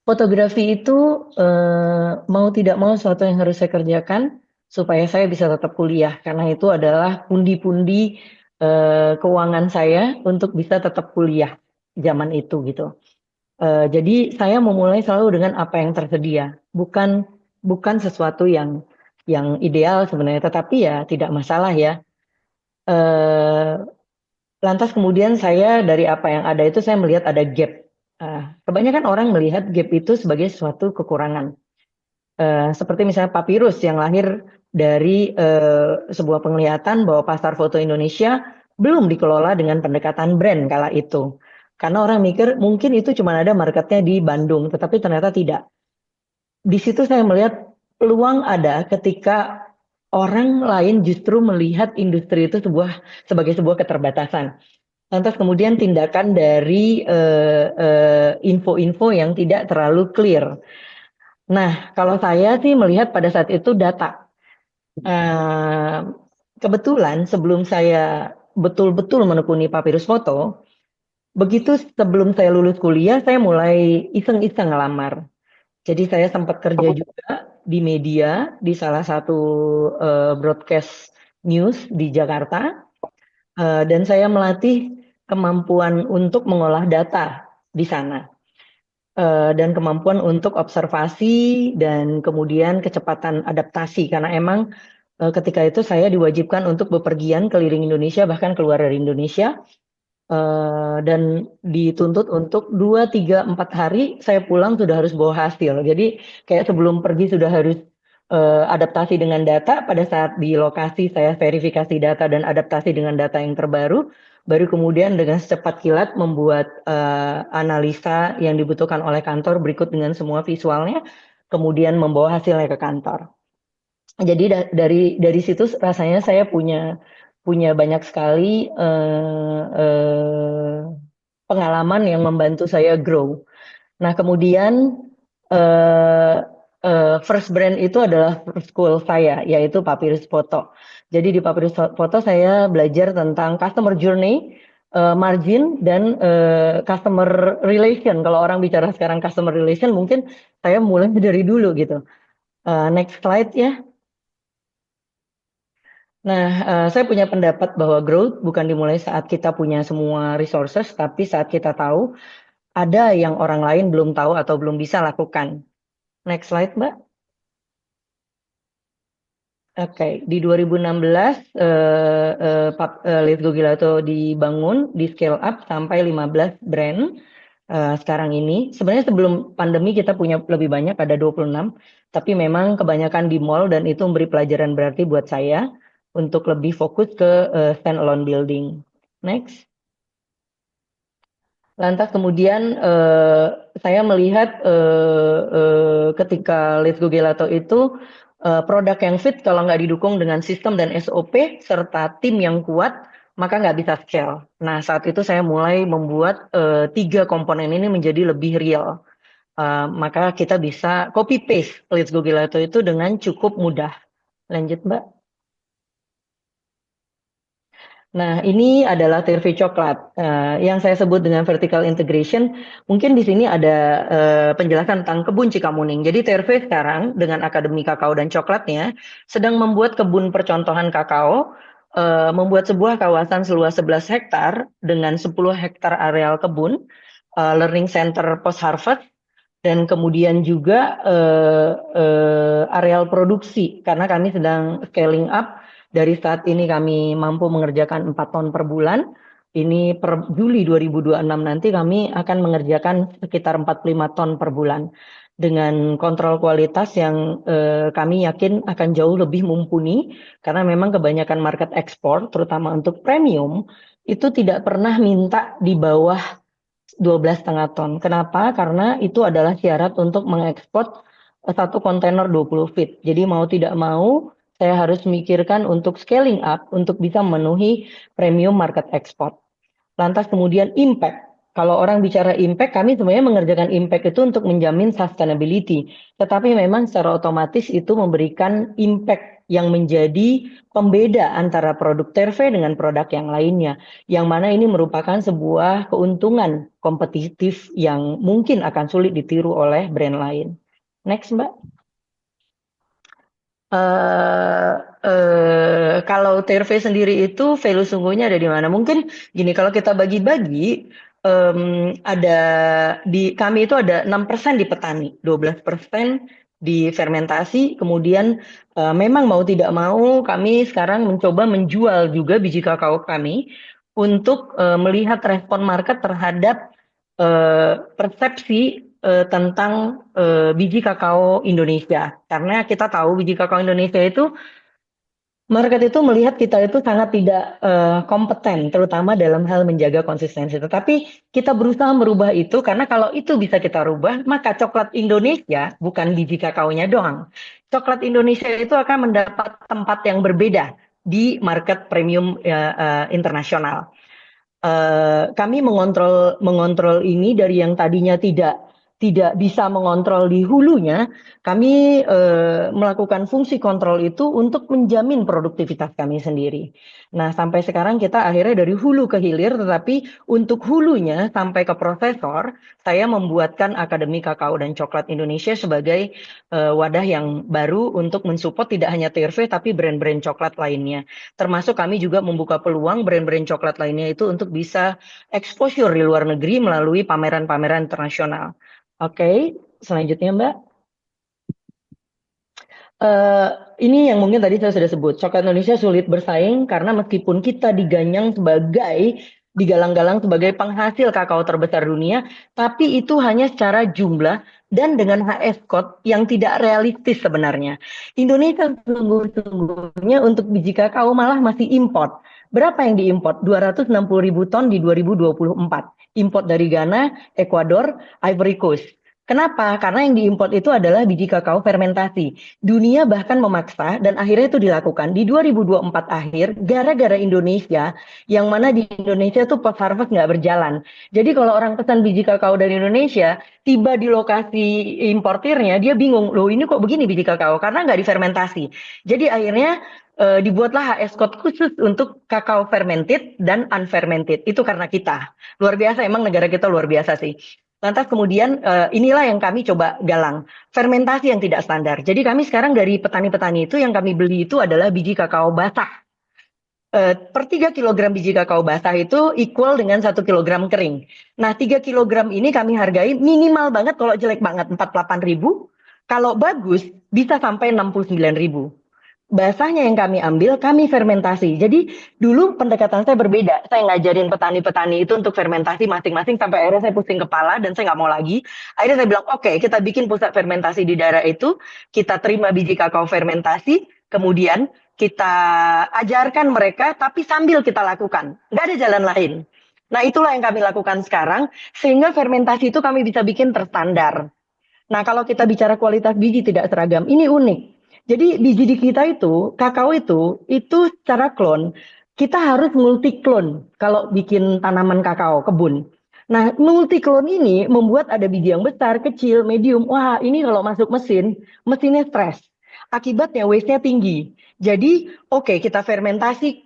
Fotografi itu mau tidak mau sesuatu yang harus saya kerjakan supaya saya bisa tetap kuliah. Karena itu adalah pundi-pundi keuangan saya untuk bisa tetap kuliah zaman itu gitu. Jadi saya memulai selalu dengan apa yang tersedia, bukan sesuatu yang ideal sebenarnya, tetapi ya tidak masalah ya. Lantas kemudian saya dari apa yang ada itu saya melihat ada gap. Kebanyakan orang melihat gap itu sebagai suatu kekurangan. Seperti misalnya Papyrus yang lahir dari sebuah penglihatan bahwa pasar foto Indonesia belum dikelola dengan pendekatan brand kala itu. Karena orang mikir mungkin itu cuma ada marketnya di Bandung, tetapi ternyata tidak. Di situ saya melihat peluang ada ketika orang lain justru melihat industri itu sebagai sebuah keterbatasan. Lantas kemudian tindakan dari info-info yang tidak terlalu clear. Nah, kalau saya sih melihat pada saat itu data. Kebetulan sebelum saya betul-betul menekuni Papirus Foto, begitu sebelum saya lulus kuliah, saya mulai iseng-iseng ngelamar. Jadi saya sempat kerja juga di media, di salah satu broadcast news di Jakarta, dan saya melatih kemampuan untuk mengolah data di sana, dan kemampuan untuk observasi dan kemudian kecepatan adaptasi, karena emang ketika itu saya diwajibkan untuk bepergian keliling Indonesia, bahkan keluar dari Indonesia, dan dituntut untuk 2, 3, 4 hari saya pulang sudah harus bawa hasil. Jadi kayak sebelum pergi sudah harus adaptasi dengan data, pada saat di lokasi saya verifikasi data dan adaptasi dengan data yang terbaru, baru kemudian dengan secepat kilat membuat analisa yang dibutuhkan oleh kantor berikut dengan semua visualnya, kemudian membawa hasilnya ke kantor. Jadi dari situ rasanya saya punya banyak sekali pengalaman yang membantu saya grow. Nah, kemudian first brand itu adalah first school saya, yaitu Papirus Foto. Jadi di Papirus Foto saya belajar tentang customer journey, margin, dan customer relation. Kalau orang bicara sekarang customer relation, mungkin saya mulai dari dulu gitu. Next slide ya. Nah, saya punya pendapat bahwa growth bukan dimulai saat kita punya semua resources, tapi saat kita tahu ada yang orang lain belum tahu atau belum bisa lakukan. Next slide, Mbak. Oke, di 2016 Let's Go Gelato dibangun, di scale up sampai 15 brand sekarang ini. Sebenarnya sebelum pandemi kita punya lebih banyak, ada 26, tapi memang kebanyakan di mall, dan itu memberi pelajaran berarti buat saya untuk lebih fokus ke stand-alone building. Next. Lantas kemudian saya melihat ketika Let's Go Gelato itu produk yang fit kalau nggak didukung dengan sistem dan SOP serta tim yang kuat, maka nggak bisa scale. Nah, saat itu saya mulai membuat 3 komponen ini menjadi lebih real. Maka kita bisa copy paste Let's Go Gelato itu dengan cukup mudah. Lanjut, Mbak. Nah, ini adalah TRV coklat yang saya sebut dengan vertical integration. Mungkin di sini ada penjelasan tentang kebun Cikamuning. Jadi TRV sekarang dengan Akademi Kakao dan Coklatnya sedang membuat kebun percontohan kakao, membuat sebuah kawasan seluas 11 hektar dengan 10 hektar areal kebun, learning center post harvest, dan kemudian juga areal produksi, karena kami sedang scaling up. Dari saat ini kami mampu mengerjakan 4 ton per bulan. Ini per Juli 2026 nanti kami akan mengerjakan sekitar 45 ton per bulan. Dengan kontrol kualitas yang kami yakin akan jauh lebih mumpuni, karena memang kebanyakan market ekspor, terutama untuk premium, itu tidak pernah minta di bawah 12,5 ton. Kenapa? Karena itu adalah syarat untuk mengekspor 1 kontainer 20 feet. Jadi mau tidak mau, saya harus memikirkan untuk scaling up untuk bisa memenuhi premium market export. Lantas kemudian impact. Kalau orang bicara impact, kami sebenarnya mengerjakan impact itu untuk menjamin sustainability. Tetapi memang secara otomatis itu memberikan impact yang menjadi pembeda antara produk TRV dengan produk yang lainnya. Yang mana ini merupakan sebuah keuntungan kompetitif yang mungkin akan sulit ditiru oleh brand lain. Next, Mbak. Kalau TRV sendiri itu value sungguhnya ada di mana? Mungkin gini, kalau kita bagi-bagi, ada kami itu ada 6% di petani, 12% di fermentasi, kemudian memang mau tidak mau kami sekarang mencoba menjual juga biji kakao kami untuk melihat respon market terhadap persepsi tentang biji kakao Indonesia. Karena kita tahu biji kakao Indonesia itu Market itu melihat kita itu sangat tidak kompeten, terutama dalam hal menjaga konsistensi. Tetapi kita berusaha merubah itu karena kalau itu bisa kita rubah, maka coklat Indonesia bukan biji kakaonya doang. Coklat Indonesia itu akan mendapat tempat yang berbeda di market premium internasional. Kami mengontrol ini dari yang tadinya tidak bisa mengontrol di hulunya, kami melakukan fungsi kontrol itu untuk menjamin produktivitas kami sendiri. Nah, sampai sekarang kita akhirnya dari hulu ke hilir, tetapi untuk hulunya sampai ke prosesor, saya membuatkan Akademi Kakao dan Coklat Indonesia sebagai wadah yang baru untuk mensupport tidak hanya TRV tapi brand-brand coklat lainnya. Termasuk kami juga membuka peluang brand-brand coklat lainnya itu untuk bisa exposure di luar negeri melalui pameran-pameran internasional. Oke, selanjutnya Mbak. Ini yang mungkin tadi saya sudah sebut, coklat Indonesia sulit bersaing karena meskipun kita digalang-galang sebagai penghasil kakao terbesar dunia, tapi itu hanya secara jumlah dan dengan HS code yang tidak realistis sebenarnya. Indonesia sungguh-sungguhnya untuk biji kakao malah masih import. Berapa yang diimport? 260.000 ton di 2024. Import dari Ghana, Ekuador, Ivory Coast. Kenapa? Karena yang diimport itu adalah biji kakao fermentasi. Dunia bahkan memaksa dan akhirnya itu dilakukan di 2024 akhir gara-gara Indonesia, yang mana di Indonesia tuh post harvest nggak berjalan. Jadi kalau orang pesan biji kakao dari Indonesia, tiba di lokasi importirnya, dia bingung, loh ini kok begini biji kakao? Karena nggak difermentasi. Jadi akhirnya dibuatlah HS code khusus untuk kakao fermented dan unfermented. Itu karena kita. Luar biasa, emang negara kita luar biasa sih. Lantas kemudian inilah yang kami coba galang, fermentasi yang tidak standar. Jadi kami sekarang dari petani-petani itu yang kami beli itu adalah biji kakao basah. Per 3 kilogram biji kakao basah itu equal dengan 1 kilogram kering. Nah 3 kilogram ini kami hargai minimal banget kalau jelek banget 48.000. Kalau bagus bisa sampai 69.000. Basahnya yang kami ambil, kami fermentasi. Jadi dulu pendekatan saya berbeda. Saya ngajarin petani-petani itu untuk fermentasi masing-masing sampai akhirnya saya pusing kepala dan saya nggak mau lagi. Akhirnya saya bilang, oke, kita bikin pusat fermentasi di daerah itu, kita terima biji kakao fermentasi, kemudian kita ajarkan mereka, tapi sambil kita lakukan. Nggak ada jalan lain. Nah itulah yang kami lakukan sekarang, sehingga fermentasi itu kami bisa bikin terstandar. Nah kalau kita bicara kualitas biji tidak seragam, ini unik. Jadi biji di kita itu, kakao itu secara klon, kita harus multi klon kalau bikin tanaman kakao, kebun. Nah, multi klon ini membuat ada biji yang besar, kecil, medium. Wah, ini kalau masuk mesinnya stres. Akibatnya waste-nya tinggi. Jadi, oke, kita fermentasi,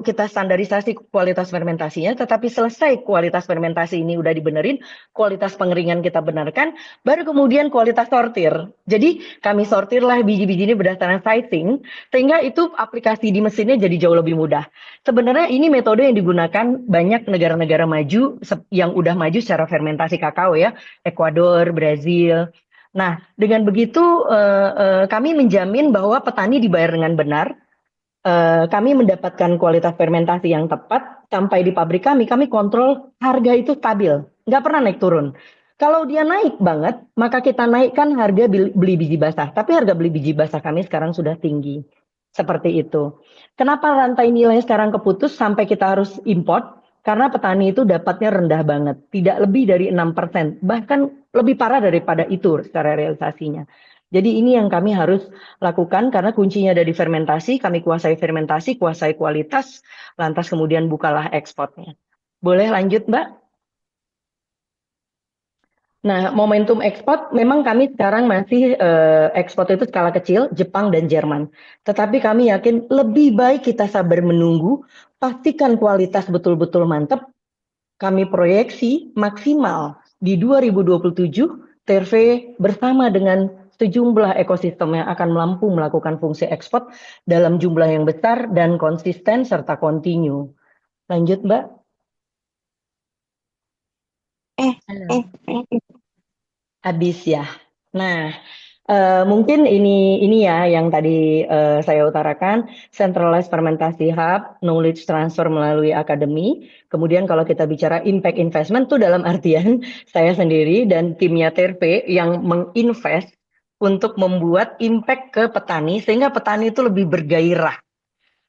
kita standarisasi kualitas fermentasinya, tetapi selesai kualitas fermentasi ini udah dibenerin, kualitas pengeringan kita benarkan, baru kemudian kualitas sortir. Jadi kami sortirlah biji-biji ini berdasarkan sizing, sehingga itu aplikasi di mesinnya jadi jauh lebih mudah. Sebenarnya ini metode yang digunakan banyak negara-negara maju yang udah maju secara fermentasi kakao ya, Ekuador, Brazil. Nah, dengan begitu kami menjamin bahwa petani dibayar dengan benar, kami mendapatkan kualitas fermentasi yang tepat, sampai di pabrik kami kontrol harga itu stabil, nggak pernah naik turun. Kalau dia naik banget, maka kita naikkan harga beli biji basah. Tapi harga beli biji basah kami sekarang sudah tinggi. Seperti itu. Kenapa rantai nilai sekarang keputus sampai kita harus import? Karena petani itu dapatnya rendah banget. Tidak lebih dari 6%. Bahkan lebih parah daripada itu secara realisasinya. Jadi ini yang kami harus lakukan karena kuncinya ada di fermentasi, kami kuasai fermentasi, kuasai kualitas, lantas kemudian bukalah ekspornya. Boleh lanjut Mbak? Nah, momentum ekspor memang kami sekarang masih ekspor itu skala kecil, Jepang dan Jerman. Tetapi kami yakin lebih baik kita sabar menunggu, pastikan kualitas betul-betul mantap. Kami proyeksi maksimal di 2027, TRV bersama dengan sejumlah ekosistem yang akan mampu melakukan fungsi ekspor dalam jumlah yang besar dan konsisten serta kontinu. Lanjut Mbak. Halo. Habis ya. Nah, mungkin ini ya yang tadi saya utarakan, centralized fermentasi hub, knowledge transfer melalui akademi. Kemudian kalau kita bicara impact investment itu dalam artian saya sendiri dan timnya TRP yang menginvest untuk membuat impact ke petani sehingga petani itu lebih bergairah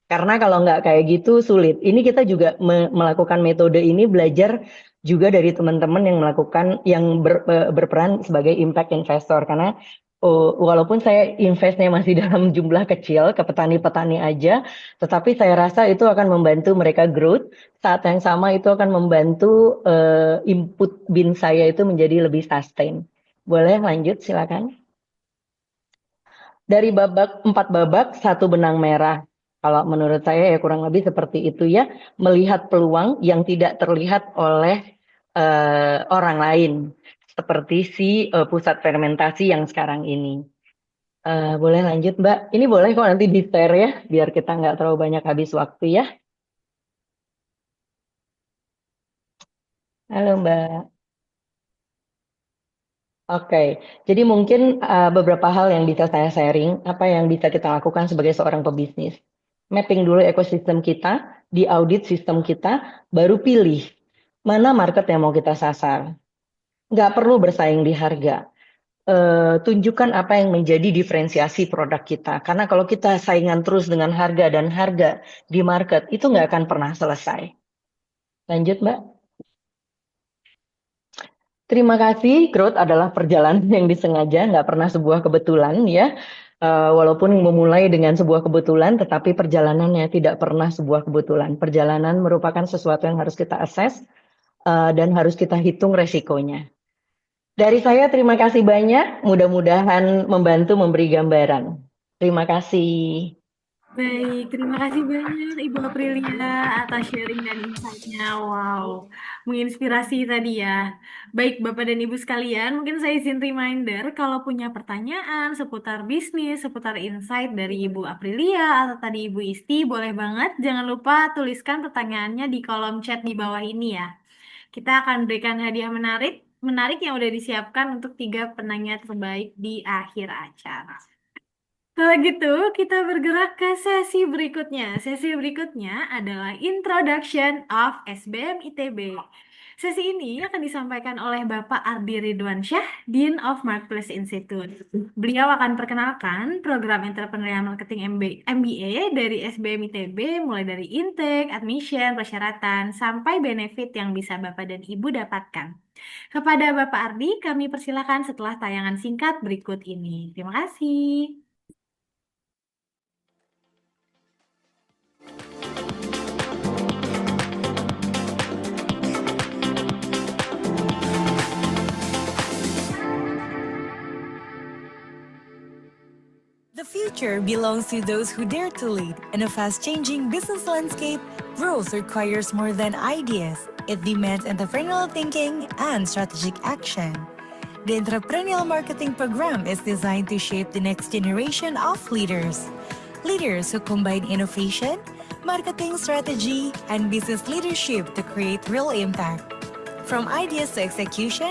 Karena kalau nggak kayak gitu sulit. Ini kita juga melakukan metode ini belajar juga dari teman-teman yang berperan sebagai impact investor. Karena walaupun saya investnya masih dalam jumlah kecil ke petani-petani aja, tetapi saya rasa itu akan membantu mereka growth. Saat yang sama itu akan membantu input bin saya itu menjadi lebih sustain. Boleh lanjut, silakan. Dari 4 babak, 1 benang merah. Kalau menurut saya ya kurang lebih seperti itu ya, melihat peluang yang tidak terlihat oleh orang lain, seperti pusat fermentasi yang sekarang ini. Boleh lanjut Mbak? Ini boleh kok nanti di-share ya, biar kita nggak terlalu banyak habis waktu ya. Halo Mbak. Oke, jadi mungkin beberapa hal yang bisa saya sharing, apa yang bisa kita lakukan sebagai seorang pebisnis. Mapping dulu ekosistem kita, diaudit sistem kita, baru pilih mana market yang mau kita sasar. Nggak perlu bersaing di harga. Tunjukkan apa yang menjadi diferensiasi produk kita. Karena kalau kita saingan terus dengan harga dan harga di market, itu nggak akan pernah selesai. Lanjut Mbak. Terima kasih, growth adalah perjalanan yang disengaja, nggak pernah sebuah kebetulan ya. Walaupun memulai dengan sebuah kebetulan, tetapi perjalanannya tidak pernah sebuah kebetulan. Perjalanan merupakan sesuatu yang harus kita assess dan harus kita hitung resikonya. Dari saya terima kasih banyak, mudah-mudahan membantu memberi gambaran. Terima kasih. Baik, terima kasih banyak Ibu Aprilia atas sharing dan insight-nya. Wow, menginspirasi tadi ya. Baik, Bapak dan Ibu sekalian, mungkin saya izin reminder kalau punya pertanyaan seputar bisnis, seputar insight dari Ibu Aprilia atau tadi Ibu Isti, boleh banget. Jangan lupa tuliskan pertanyaannya di kolom chat di bawah ini ya. Kita akan berikan hadiah menarik yang udah disiapkan untuk 3 penanya terbaik di akhir acara. Kalau gitu, kita bergerak ke sesi berikutnya. Sesi berikutnya adalah Introduction of SBM ITB. Sesi ini akan disampaikan oleh Bapak Ardi Ridwansyah, Dean of Marketplace Institute. Beliau akan perkenalkan program Entrepreneurial Marketing MBA dari SBM ITB, mulai dari intake, admission, persyaratan, sampai benefit yang bisa Bapak dan Ibu dapatkan. Kepada Bapak Ardi, kami persilakan setelah tayangan singkat berikut ini. Terima kasih. The future belongs to those who dare to lead. In a fast-changing business landscape, growth requires more than ideas. It demands entrepreneurial thinking and strategic action. The Entrepreneurial Marketing Program is designed to shape the next generation of leaders. Leaders who combine innovation, marketing strategy, and business leadership to create real impact. From ideas to execution,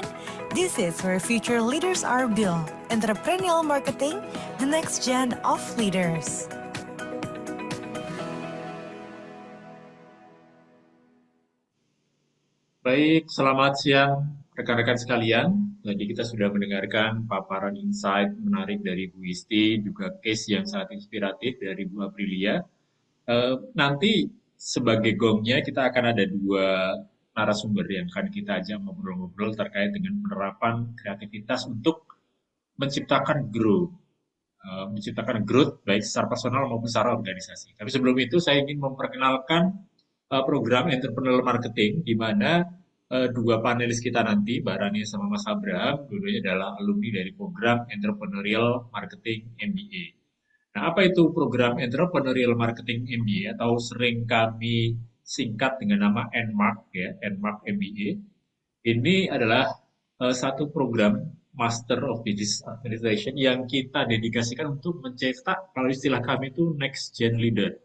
this is where future leaders are built. Entrepreneurial Marketing, the next gen of leaders. Baik, selamat siang rekan-rekan sekalian. Tadi kita sudah mendengarkan paparan insight menarik dari Bu Isti, juga case yang sangat inspiratif dari Bu Aprilia. Nanti sebagai gongnya kita akan ada 2 narasumber yang akan kita ajak ngobrol-ngobrol terkait dengan penerapan kreativitas untuk menciptakan growth baik secara personal maupun secara organisasi. Tapi sebelum itu saya ingin memperkenalkan program Entrepreneurial Marketing di mana 2 panelis kita nanti, Mbak Rani sama Mas Abraham, dua-duanya adalah alumni dari program Entrepreneurial Marketing MBA. Nah, apa itu program Entrepreneurial Marketing MBA atau sering kami singkat dengan nama NMARC ya, NMARC MBA. Ini adalah satu program Master of Business Administration yang kita dedikasikan untuk mencetak, kalau istilah kami itu next gen leader.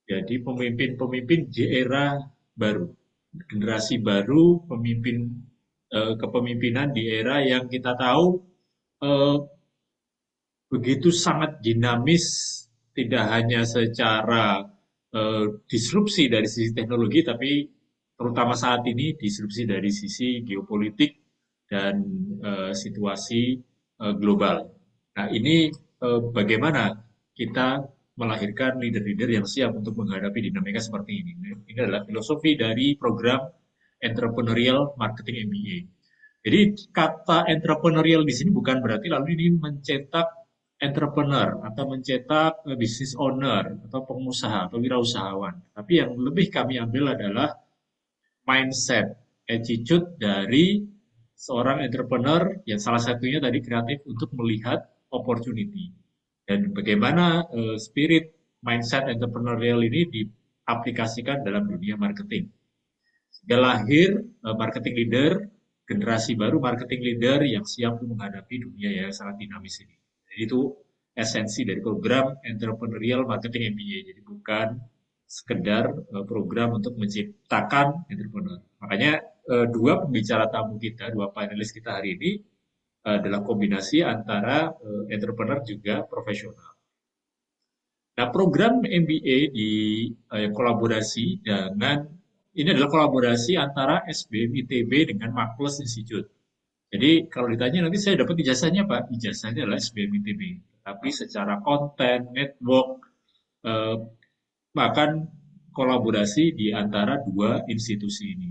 Jadi pemimpin-pemimpin di era baru, generasi baru, kepemimpinan di era yang kita tahu begitu sangat dinamis, tidak hanya secara disrupsi dari sisi teknologi, tapi terutama saat ini disrupsi dari sisi geopolitik dan situasi global. Nah, ini bagaimana kita melahirkan leader-leader yang siap untuk menghadapi dinamika seperti ini. Ini adalah filosofi dari program Entrepreneurial Marketing MBA. Jadi kata entrepreneurial di sini bukan berarti lalu ini mencetak entrepreneur atau mencetak business owner atau pengusaha atau wirausahawan. Tapi yang lebih kami ambil adalah mindset, attitude dari seorang entrepreneur yang salah satunya tadi kreatif untuk melihat opportunity. Dan bagaimana spirit mindset entrepreneurial ini diaplikasikan dalam dunia marketing. Sehingga lahir marketing leader, generasi baru marketing leader yang siap untuk menghadapi dunia yang sangat dinamis ini. Jadi itu esensi dari program Entrepreneurial Marketing MBA. Jadi bukan sekedar program untuk menciptakan entrepreneur. Makanya dua pembicara tamu kita, dua panelis kita hari ini adalah kombinasi antara entrepreneur juga profesional. Nah, program MBA di kolaborasi dengan ini adalah kolaborasi antara SBM ITB dengan Makles Institute. Jadi kalau ditanya nanti saya dapat ijazahnya Pak, ijazahnya adalah SBM ITB. Tapi secara konten, network, bahkan kolaborasi di antara dua institusi ini.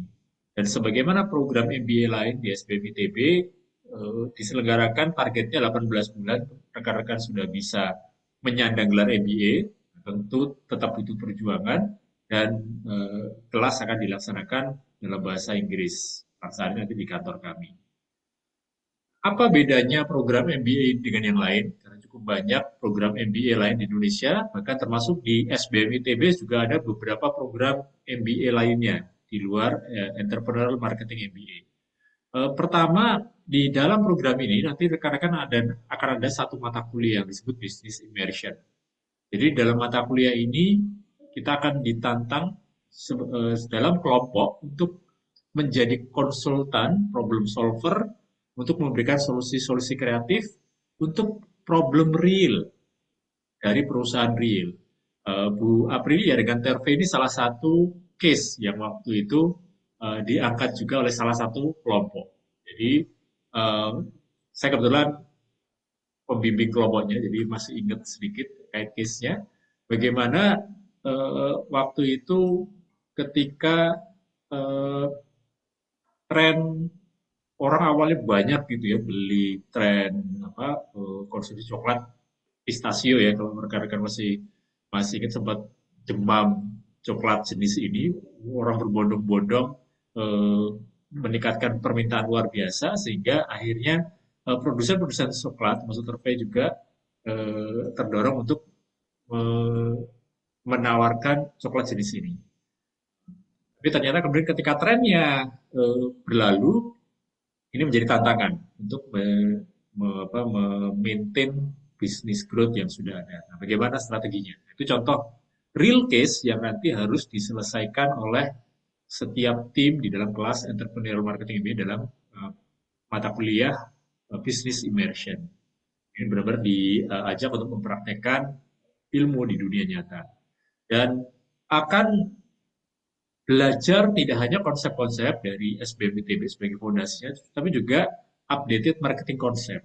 Dan sebagaimana program MBA lain di SBM ITB diselenggarakan targetnya 18 bulan, rekan-rekan sudah bisa menyandang gelar MBA, tentu tetap butuh perjuangan, dan kelas akan dilaksanakan dalam bahasa Inggris. Paksanya nanti di kantor kami. Apa bedanya program MBA dengan yang lain? Karena cukup banyak program MBA lain di Indonesia, bahkan termasuk di SBM ITB juga ada beberapa program MBA lainnya di luar Entrepreneurial Marketing MBA. Pertama, di dalam program ini nanti rekan-rekan akan ada satu mata kuliah yang disebut Business Immersion. Jadi dalam mata kuliah ini kita akan ditantang dalam kelompok untuk menjadi konsultan, problem solver, untuk memberikan solusi-solusi kreatif untuk problem real dari perusahaan real. Bu Aprilia dengan Terve ini salah satu case yang waktu itu diangkat juga oleh salah satu kelompok. Jadi saya kebetulan pembimbing kelompoknya, jadi masih ingat sedikit terkait case-nya. Bagaimana waktu itu ketika tren orang awalnya banyak gitu ya beli tren konsumsi coklat pistachio ya, kalau rekan-rekan masih ingat sempat demam coklat jenis ini, orang berbondong-bondong meningkatkan permintaan luar biasa sehingga akhirnya produsen-produsen coklat maksud Terve juga terdorong untuk menawarkan coklat jenis ini. Tapi ternyata kemudian ketika trennya berlalu, ini menjadi tantangan untuk memaintain bisnis growth yang sudah ada. Nah, bagaimana strateginya? Itu contoh real case yang nanti harus diselesaikan oleh setiap tim di dalam kelas Entrepreneurial Marketing ini dalam mata kuliah Business Immersion. Ini benar-benar diajak untuk mempraktekkan ilmu di dunia nyata. Dan akan belajar tidak hanya konsep-konsep dari SBM ITB sebagai fondasinya, tapi juga updated marketing konsep.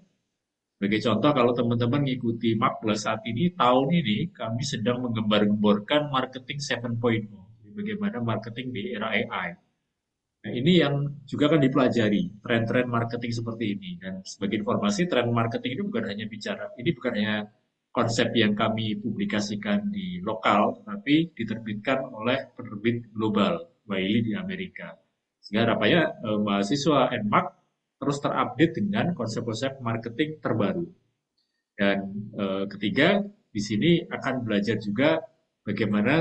Sebagai contoh, kalau teman-teman mengikuti Makles saat ini, tahun ini kami sedang menggembar-gemborkan marketing 7.0. Bagaimana marketing di era AI. Nah, ini yang juga akan dipelajari, tren-tren marketing seperti ini. Dan sebagai informasi, tren marketing ini bukan hanya konsep yang kami publikasikan di lokal, tapi diterbitkan oleh penerbit global, Wiley di Amerika. Sehingga harapannya mahasiswa NMARK terus terupdate dengan konsep-konsep marketing terbaru. Dan ketiga, di sini akan belajar juga bagaimana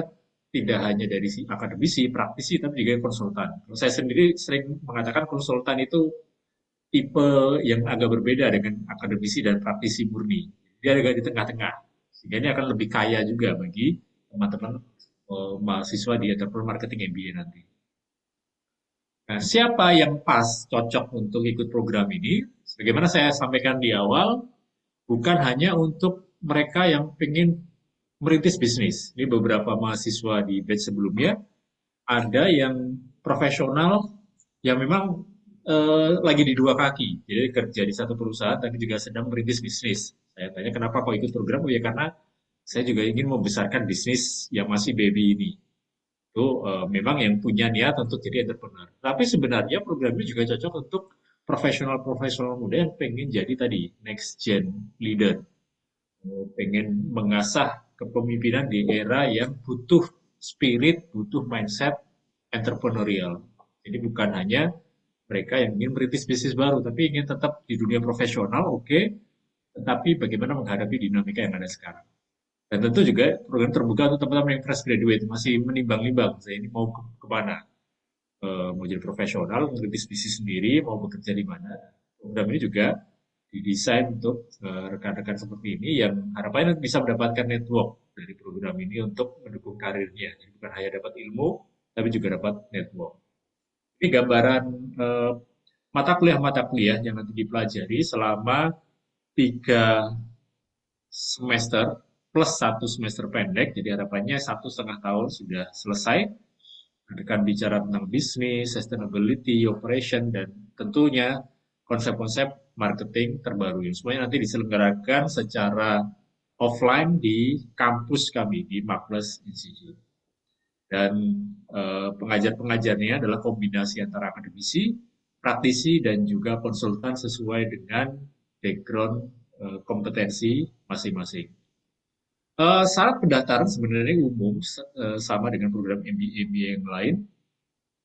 tidak hanya dari akademisi, praktisi, tapi juga konsultan. Saya sendiri sering mengatakan konsultan itu tipe yang agak berbeda dengan akademisi dan praktisi murni. Dia agak di tengah-tengah. Sehingga ini akan lebih kaya juga bagi teman-teman mahasiswa di Entrepreneurial Marketing MBA nanti. Nah, siapa yang pas cocok untuk ikut program ini? Sebagaimana saya sampaikan di awal, bukan hanya untuk mereka yang ingin merintis bisnis. Ini beberapa mahasiswa di batch sebelumnya, ada yang profesional yang memang lagi di dua kaki. Jadi kerja di satu perusahaan, tapi juga sedang merintis bisnis. Saya tanya kenapa kok ikut program? Oh ya karena Saya juga ingin membesarkan bisnis yang masih baby ini. Itu memang yang punya niat untuk jadi entrepreneur. Tapi sebenarnya program ini juga cocok untuk profesional-profesional muda yang pengen jadi tadi next gen leader, pengen mengasah kepemimpinan di era yang butuh spirit, butuh mindset entrepreneurial. Jadi bukan hanya mereka yang ingin merintis bisnis baru, tapi ingin tetap di dunia profesional, oke, tetapi bagaimana menghadapi dinamika yang ada sekarang. Dan tentu juga program terbuka untuk teman-teman yang fresh graduate, masih menimbang-nimbang, saya ini mau kemana? Mau jadi profesional, merintis bisnis sendiri, mau bekerja di mana. Program ini juga didesain untuk rekan-rekan seperti ini yang harapannya bisa mendapatkan network dari program ini untuk mendukung karirnya. Jadi bukan hanya dapat ilmu, tapi juga dapat network. Ini gambaran mata kuliah yang nanti dipelajari selama 3 semester plus 1 semester pendek. Jadi harapannya 1,5 tahun sudah selesai. Akan bicara tentang bisnis, sustainability, operation, dan tentunya konsep-konsep marketing terbaru. Yang semuanya nanti diselenggarakan secara offline di kampus kami, di Makles Institute. Dan pengajar-pengajarnya adalah kombinasi antara akademisi, praktisi, dan juga konsultan sesuai dengan background kompetensi masing-masing. Syarat pendaftaran sebenarnya umum sama dengan program MBA yang lain.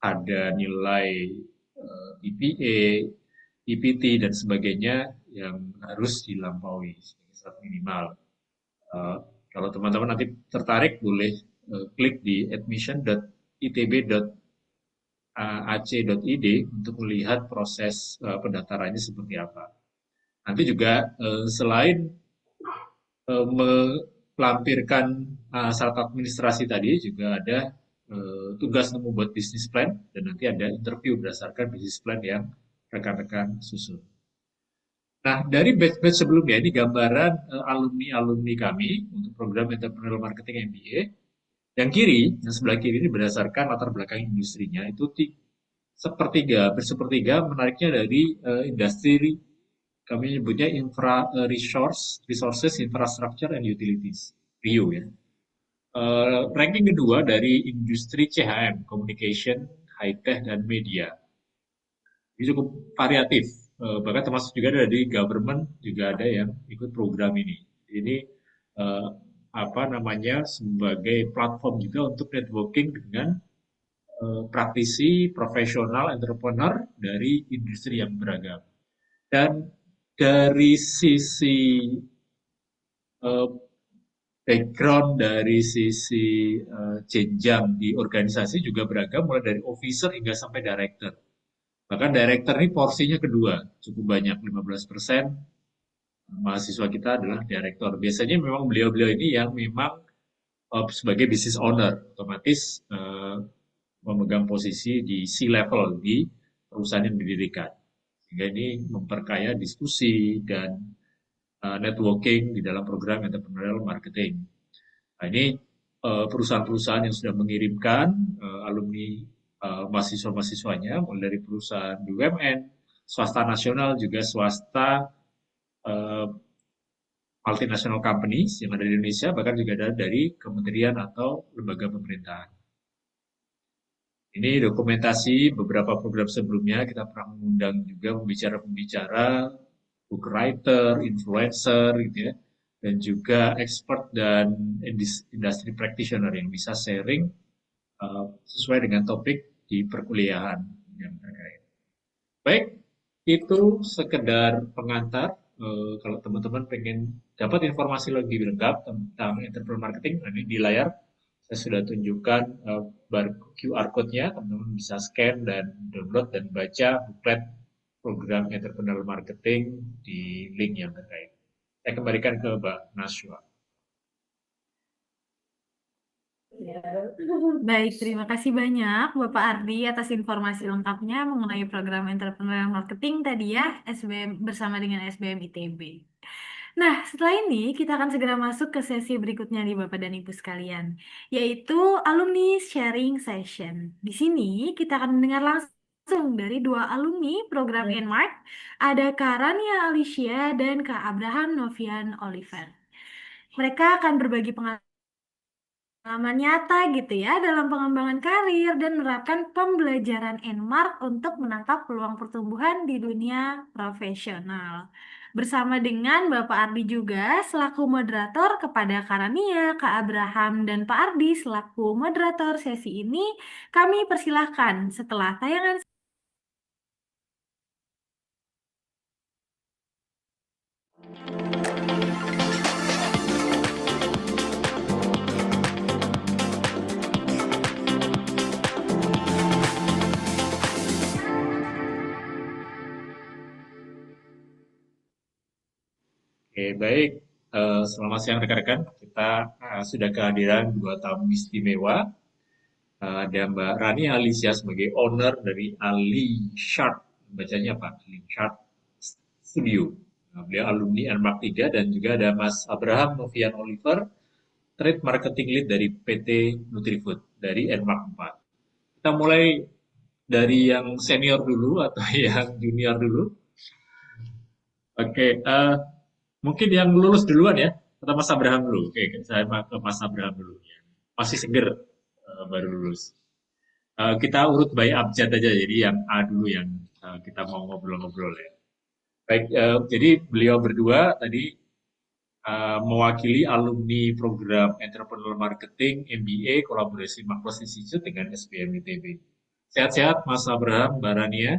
Ada nilai IPA, IPT, dan sebagainya yang harus dilampaui sebagai syarat minimal. Kalau teman-teman nanti tertarik, boleh klik di admission.itb.ac.id untuk melihat proses pendaftarannya seperti apa. Nanti juga selain melampirkan syarat administrasi tadi, juga ada tugas untuk membuat bisnis plan, dan nanti ada interview berdasarkan bisnis plan yang rekan-rekan susun. Nah, dari batch-batch sebelumnya, ini gambaran alumni-alumni kami untuk program Entrepreneurial Marketing MBA. Yang kiri, yang sebelah kiri ini berdasarkan latar belakang industrinya, itu bersepertiga menariknya dari industri, kami nyebutnya resources, infrastructure, and utilities, RIU ya. Ranking kedua dari industri CHM, communication, high tech, dan media. Ini cukup variatif, bahkan termasuk juga dari government juga ada yang ikut program ini. Ini sebagai platform juga untuk networking dengan praktisi, profesional, entrepreneur dari industri yang beragam. Dan dari sisi background, dari sisi jenjang di organisasi juga beragam, mulai dari officer hingga sampai director. Bahkan director ini porsinya kedua, cukup banyak, 15% mahasiswa kita adalah director. Biasanya memang beliau-beliau ini yang memang sebagai business owner, otomatis memegang posisi di C-level di perusahaan yang didirikan. Sehingga ini memperkaya diskusi dan networking di dalam program entrepreneurial marketing. Nah, ini perusahaan-perusahaan yang sudah mengirimkan alumni mahasiswa-mahasiswanya, mulai dari perusahaan BUMN, swasta nasional, juga swasta multinational companies yang ada di Indonesia, bahkan juga ada dari kementerian atau lembaga pemerintahan. Ini dokumentasi beberapa program sebelumnya, kita pernah mengundang juga pembicara-pembicara, book writer, influencer, gitu ya, dan juga expert dan industry practitioner yang bisa sharing sesuai dengan topik di perkuliahan yang terkait. Baik, itu sekedar pengantar. Kalau teman-teman pengen dapat informasi lebih lengkap tentang entrepreneur marketing, ini di layar saya sudah tunjukkan QR code-nya, teman-teman bisa scan dan download dan baca buklet program entrepreneur marketing di link yang terkait. Saya kembalikan ke Mbak Naswa. Baik, terima kasih banyak Bapak Ardi atas informasi lengkapnya mengenai program Entrepreneurial Marketing tadi ya, SBM bersama dengan SBM ITB. Nah, setelah ini kita akan segera masuk ke sesi berikutnya nih Bapak dan Ibu sekalian, yaitu Alumni Sharing Session. Di sini kita akan mendengar langsung dari dua alumni program Enmark, ada Kak Rania Alicia dan Kak Abraham Novian Oliver. Mereka akan berbagi pengalaman nyata gitu ya dalam pengembangan karir dan menerapkan pembelajaran Enmark untuk menangkap peluang pertumbuhan di dunia profesional. Bersama dengan Bapak Ardi juga selaku moderator kepada Karania, Kak Abraham, dan Pak Ardi selaku moderator sesi ini, kami persilahkan setelah tayangan. Oke, baik. Selamat siang rekan-rekan. Kita sudah kehadiran dua tamu istimewa. Ada Mbak Rani Alicia sebagai owner dari Ali Sharp. Bacanya apa? Ali Sharp Studio. Beliau alumni NMARK 3 dan juga ada Mas Abraham Novian Oliver, Trade Marketing Lead dari PT Nutrifood dari NMARK 4. Kita mulai dari yang senior dulu atau yang junior dulu. Oke, mungkin yang lulus duluan ya, atau Mas Abraham dulu. Oke, saya ke Mas Abraham dulu. Masih seger, baru lulus. Kita urut by abjad aja, jadi yang A dulu yang kita mau ngobrol-ngobrol ya. Baik, jadi beliau berdua tadi mewakili alumni program Entrepreneur Marketing MBA kolaborasi Makros Institute dengan SBM ITB. Sehat-sehat Mas Abraham, Mbak Rania.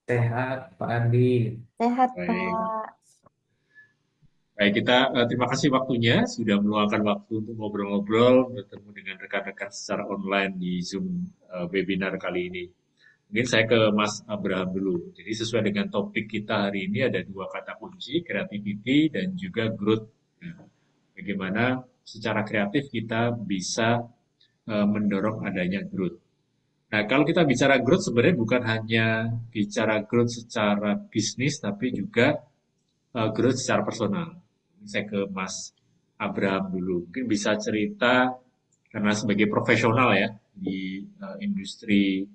Sehat, Pak Andi. Sehat, Baik. Pak. Baik, kita terima kasih waktunya sudah meluangkan waktu untuk ngobrol-ngobrol bertemu dengan rekan-rekan secara online di Zoom webinar kali ini. Mungkin saya ke Mas Abraham dulu. Jadi sesuai dengan topik kita hari ini ada dua kata kunci, creativity dan juga growth. Nah, bagaimana secara kreatif kita bisa mendorong adanya growth. Nah, kalau kita bicara growth sebenarnya bukan hanya bicara growth secara bisnis, tapi juga growth secara personal. Saya ke Mas Abraham dulu. Mungkin bisa cerita karena sebagai profesional ya di industri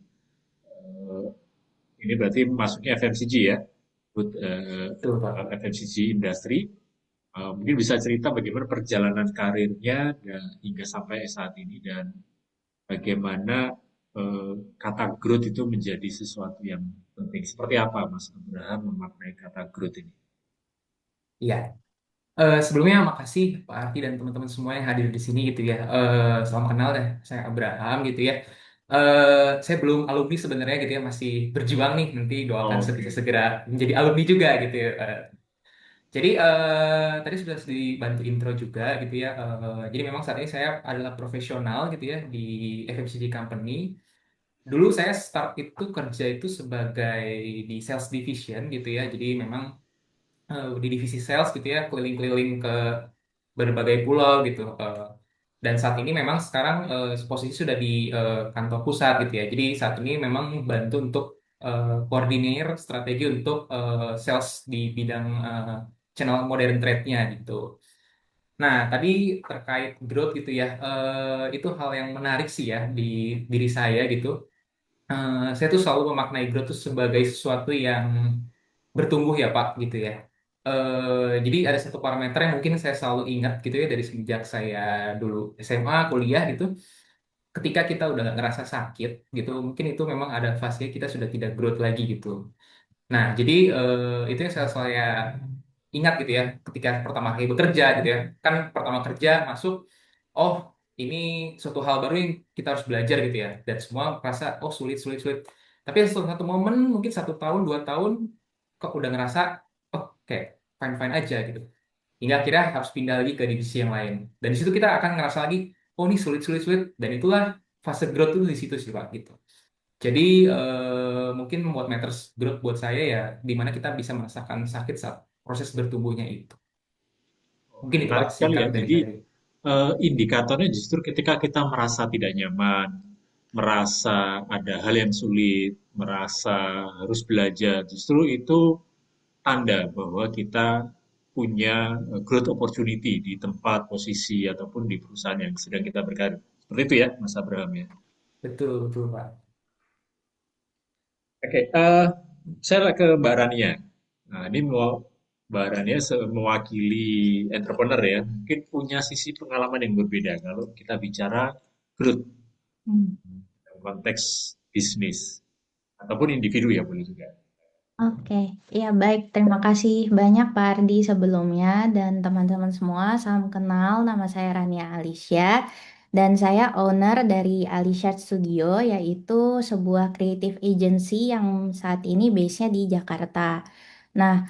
ini berarti masuknya FMCG ya, food Betul, Pak. FMCG industry. Mungkin bisa cerita bagaimana perjalanan karirnya hingga sampai saat ini dan bagaimana kata growth itu menjadi sesuatu yang penting. Seperti apa Mas Abraham memaknai kata growth ini? Iya. Sebelumnya makasih Pak Arti dan teman-teman semua yang hadir di sini gitu ya. Salam kenal deh, saya Abraham gitu ya. Saya belum alumni sebenarnya gitu ya, masih berjuang nih. Nanti doakan Oh, bisa oke. segera menjadi alumni juga gitu ya. Jadi tadi sudah dibantu intro juga gitu ya. Jadi memang saat ini saya adalah profesional gitu ya di FMCG company. Dulu saya start itu kerja itu sebagai di sales division gitu ya. Jadi memang di divisi sales gitu ya, keliling-keliling ke berbagai pulau gitu. Dan saat ini memang sekarang posisi sudah di kantor pusat gitu ya. Jadi saat ini memang bantu untuk koordinir strategi untuk sales di bidang channel modern trade-nya gitu. Nah, tadi terkait growth gitu ya, itu hal yang menarik sih ya di diri saya gitu. Saya tuh selalu memaknai growth itu sebagai sesuatu yang bertumbuh ya Pak gitu ya. Jadi ada satu parameter yang mungkin saya selalu ingat gitu ya dari sejak saya dulu SMA, kuliah gitu. Ketika kita udah nggak ngerasa sakit gitu, mungkin itu memang ada fase kita sudah tidak growth lagi gitu. Nah, jadi itu yang saya ingat gitu ya, ketika pertama kali bekerja gitu ya. Kan pertama kerja masuk, oh ini suatu hal baru yang kita harus belajar gitu ya. Dan semua merasa, oh sulit, sulit, sulit. Tapi setelah satu momen, mungkin 1 tahun, 2 tahun, kok udah ngerasa, oh kayak fine-fine aja gitu. Hingga akhirnya harus pindah lagi ke divisi yang lain. Dan di situ kita akan ngerasa lagi, oh ini sulit, sulit, sulit. Dan itulah fase growth itu di situ sih Pak gitu. Jadi mungkin what matters growth buat saya ya di mana kita bisa merasakan sakit saat proses bertumbuhnya itu. Mungkin itu Pak Menarik sekali singkat ya. dari Jadi saya. indikatornya justru ketika kita merasa tidak nyaman, merasa ada hal yang sulit, merasa harus belajar, justru itu tanda bahwa kita punya growth opportunity di tempat, posisi, ataupun di perusahaan yang sedang kita berkarir. Seperti itu ya, Mas Abraham ya. Betul, betul Pak. Oke, saya ke Mbak Rania. Nah, ini mau Mbak Rania mewakili entrepreneur ya, mungkin punya sisi pengalaman yang berbeda kalau kita bicara growth Hmm. dalam konteks bisnis ataupun individu ya boleh juga. Oke, ya baik. Terima kasih banyak Pak Ardi sebelumnya dan teman-teman semua. Salam kenal, nama saya Rania Alicia dan saya owner dari Alicia Studio, yaitu sebuah creative agency yang saat ini base-nya di Jakarta. Nah,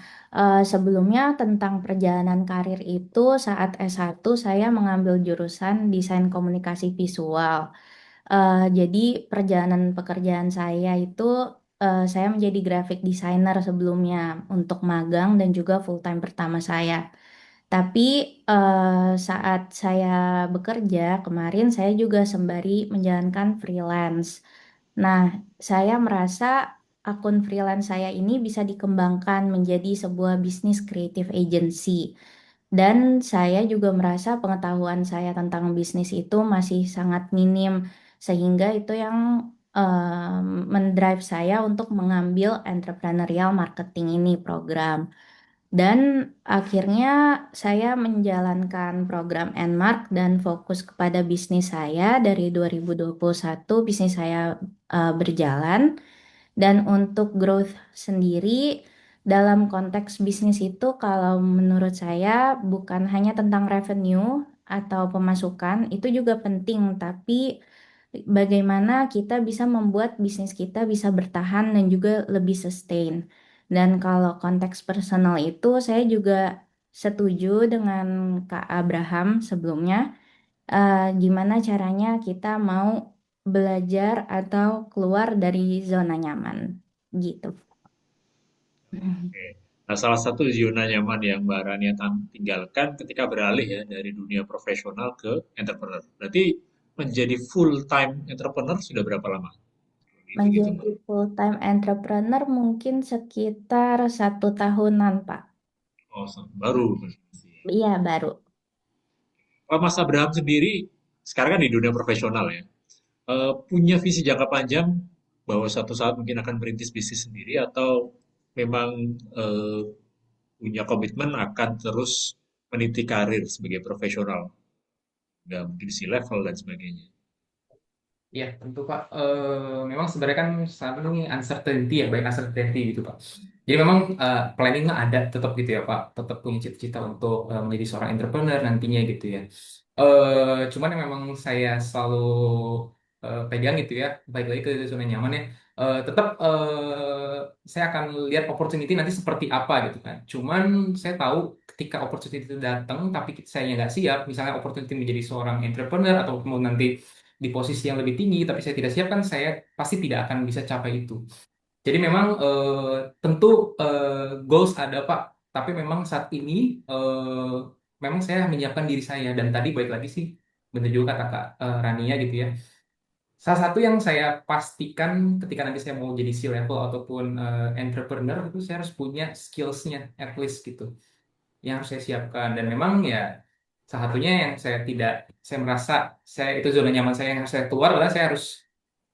sebelumnya tentang perjalanan karir itu saat S1 saya mengambil jurusan desain komunikasi visual. Jadi perjalanan pekerjaan saya itu saya menjadi graphic designer sebelumnya untuk magang dan juga full time pertama saya. Tapi saat saya bekerja kemarin saya juga sembari menjalankan freelance. Nah, saya merasa akun freelance saya ini bisa dikembangkan menjadi sebuah bisnis creative agency. Dan saya juga merasa pengetahuan saya tentang bisnis itu masih sangat minim, sehingga itu yang mendrive saya untuk mengambil entrepreneurial marketing ini program. Dan akhirnya saya menjalankan program Nmark dan fokus kepada bisnis saya dari 2021 bisnis saya berjalan. Dan untuk growth sendiri dalam konteks bisnis itu kalau menurut saya bukan hanya tentang revenue atau pemasukan, itu juga penting, tapi bagaimana kita bisa membuat bisnis kita bisa bertahan dan juga lebih sustain. Dan kalau konteks personal itu saya juga setuju dengan Kak Abraham sebelumnya, gimana caranya kita mau belajar atau keluar dari zona nyaman gitu. Oke. Nah, salah satu zona nyaman yang Mbak Rania tinggalkan ketika beralih ya dari dunia profesional ke entrepreneur. Berarti menjadi full time entrepreneur sudah berapa lama? Dihitung, Menjadi full-time entrepreneur mungkin sekitar 1 tahunan, Pak. oh, baru. Iya, baru. Kalau Mas Abraham sendiri sekarang kan di dunia profesional ya, punya visi jangka panjang bahwa suatu saat mungkin akan merintis bisnis sendiri atau memang punya komitmen akan terus meniti karir sebagai profesional, nggak mungkin si level dan sebagainya. Iya, tentu Pak. Memang sebenarnya kan saat ini uncertainty ya, banyak uncertainty gitu Pak. Jadi memang planningnya ada tetap gitu ya Pak, tetap punya cita-cita untuk menjadi seorang entrepreneur nantinya gitu ya. Cuman yang memang saya selalu pegang gitu ya, baik lagi ke zona nyaman ya. Tetap saya akan lihat opportunity nanti seperti apa gitu kan. Cuman saya tahu ketika opportunity itu datang, tapi saya nggak siap, misalnya opportunity menjadi seorang entrepreneur atau mau nanti di posisi yang lebih tinggi, tapi saya tidak siap kan saya pasti tidak akan bisa capai itu. Jadi memang tentu goals ada Pak, tapi memang saat ini memang saya menyiapkan diri saya dan tadi baik lagi sih benar juga kata Kak Rania gitu ya. Salah satu yang saya pastikan ketika nanti saya mau jadi C-level ataupun entrepreneur itu saya harus punya skillsnya at least gitu yang harus saya siapkan dan memang ya salah satunya yang saya merasa saya itu zona nyaman saya yang harus saya keluar adalah saya harus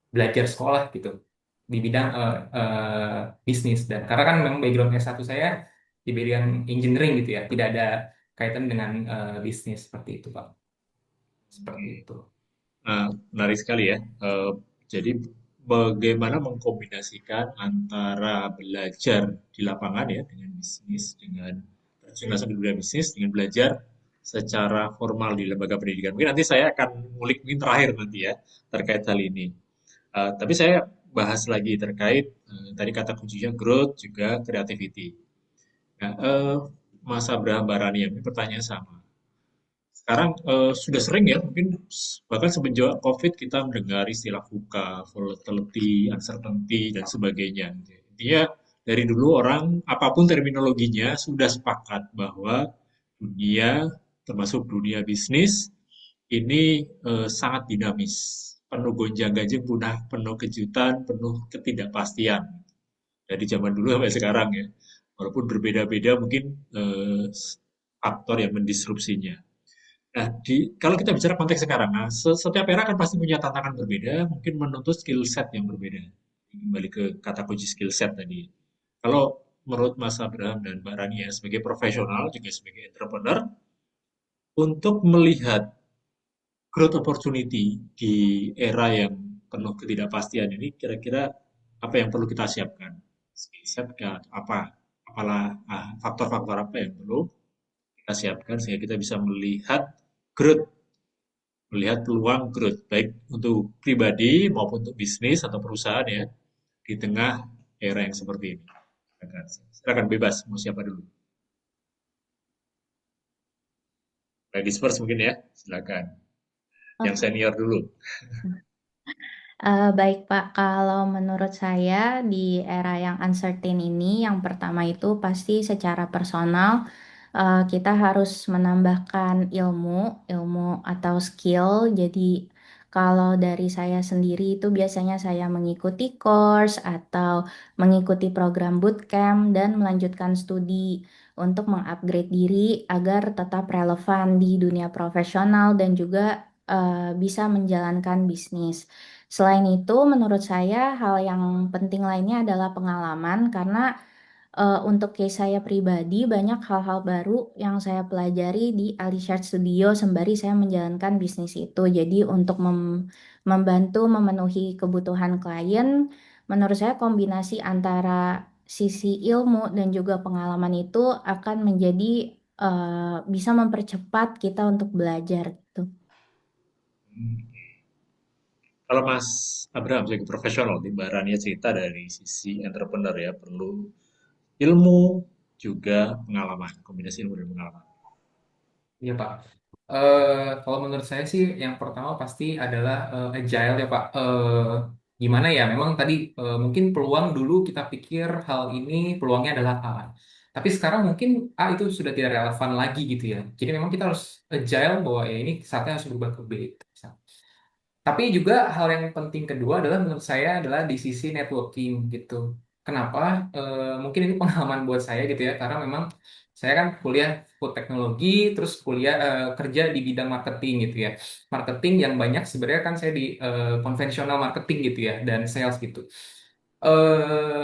belajar sekolah gitu di bidang bisnis dan karena kan memang background S1 saya di bidang engineering gitu ya tidak ada kaitan dengan bisnis seperti itu Pak seperti itu. Nah, menarik sekali ya. Jadi bagaimana mengkombinasikan antara belajar di lapangan ya dengan bisnis, dengan terjun langsung di dunia bisnis, dengan belajar secara formal di lembaga pendidikan. Mungkin nanti saya akan ngulik mungkin terakhir nanti ya terkait hal ini. Tapi saya bahas lagi terkait tadi kata kuncinya growth juga creativity. Nah, Mas Abraham Barani ini pertanyaan sama. Sekarang sudah sering ya, mungkin bahkan semenjak COVID kita mendengar istilah VUCA, volatility, uncertainty, dan sebagainya. Intinya dari dulu orang, apapun terminologinya, sudah sepakat bahwa dunia, termasuk dunia bisnis, ini sangat dinamis. Penuh gonjang-ganjing, penuh kejutan, penuh ketidakpastian. Dari zaman dulu sampai sekarang ya. Walaupun berbeda-beda mungkin faktor yang mendisrupsinya. Nah, kalau kita bicara konteks sekarang, nah, setiap era kan pasti punya tantangan berbeda, mungkin menuntut skill set yang berbeda. Kembali ke kata kunci skill set tadi. Kalau menurut Mas Abraham dan Mbak Rania sebagai profesional juga sebagai entrepreneur untuk melihat growth opportunity di era yang penuh ketidakpastian ini kira-kira apa yang perlu kita siapkan? Skill set kah? Faktor-faktor apa yang perlu kita siapkan sehingga kita bisa growth, melihat peluang growth baik untuk pribadi maupun untuk bisnis atau perusahaan ya di tengah era yang seperti ini. Silakan bebas mau siapa dulu. Ladies first mungkin ya, silakan. Yang Oke. senior dulu. Baik Pak, kalau menurut saya di era yang uncertain ini, yang pertama itu pasti secara personal kita harus menambahkan ilmu atau skill. Jadi kalau dari saya sendiri itu biasanya saya mengikuti course atau mengikuti program bootcamp dan melanjutkan studi untuk mengupgrade diri agar tetap relevan di dunia profesional dan juga bisa menjalankan bisnis. Selain itu, menurut saya hal yang penting lainnya adalah pengalaman karena untuk case saya pribadi banyak hal-hal baru yang saya pelajari di Alisha Studio sembari saya menjalankan bisnis itu. Jadi untuk membantu memenuhi kebutuhan klien, menurut saya kombinasi antara sisi ilmu dan juga pengalaman itu akan menjadi bisa mempercepat kita untuk belajar gitu. Kalau Mas Abraham sebagai profesional, di Mbak Rania cerita dari sisi entrepreneur ya, perlu ilmu juga pengalaman, kombinasi ilmu dan pengalaman. Iya Pak. Kalau menurut saya sih yang pertama pasti adalah agile ya Pak. Gimana ya? Memang tadi mungkin peluang dulu kita pikir hal ini peluangnya adalah A. Tapi sekarang mungkin A itu sudah tidak relevan lagi gitu ya. Jadi memang kita harus agile bahwa ya ini saatnya harus berubah ke B. Tapi juga hal yang penting kedua adalah menurut saya adalah di sisi networking gitu. Kenapa? Mungkin ini pengalaman buat saya gitu ya, karena memang saya kan kuliah food teknologi, terus kuliah kerja di bidang marketing gitu ya. Marketing yang banyak sebenarnya kan saya di konvensional marketing gitu ya, dan sales gitu.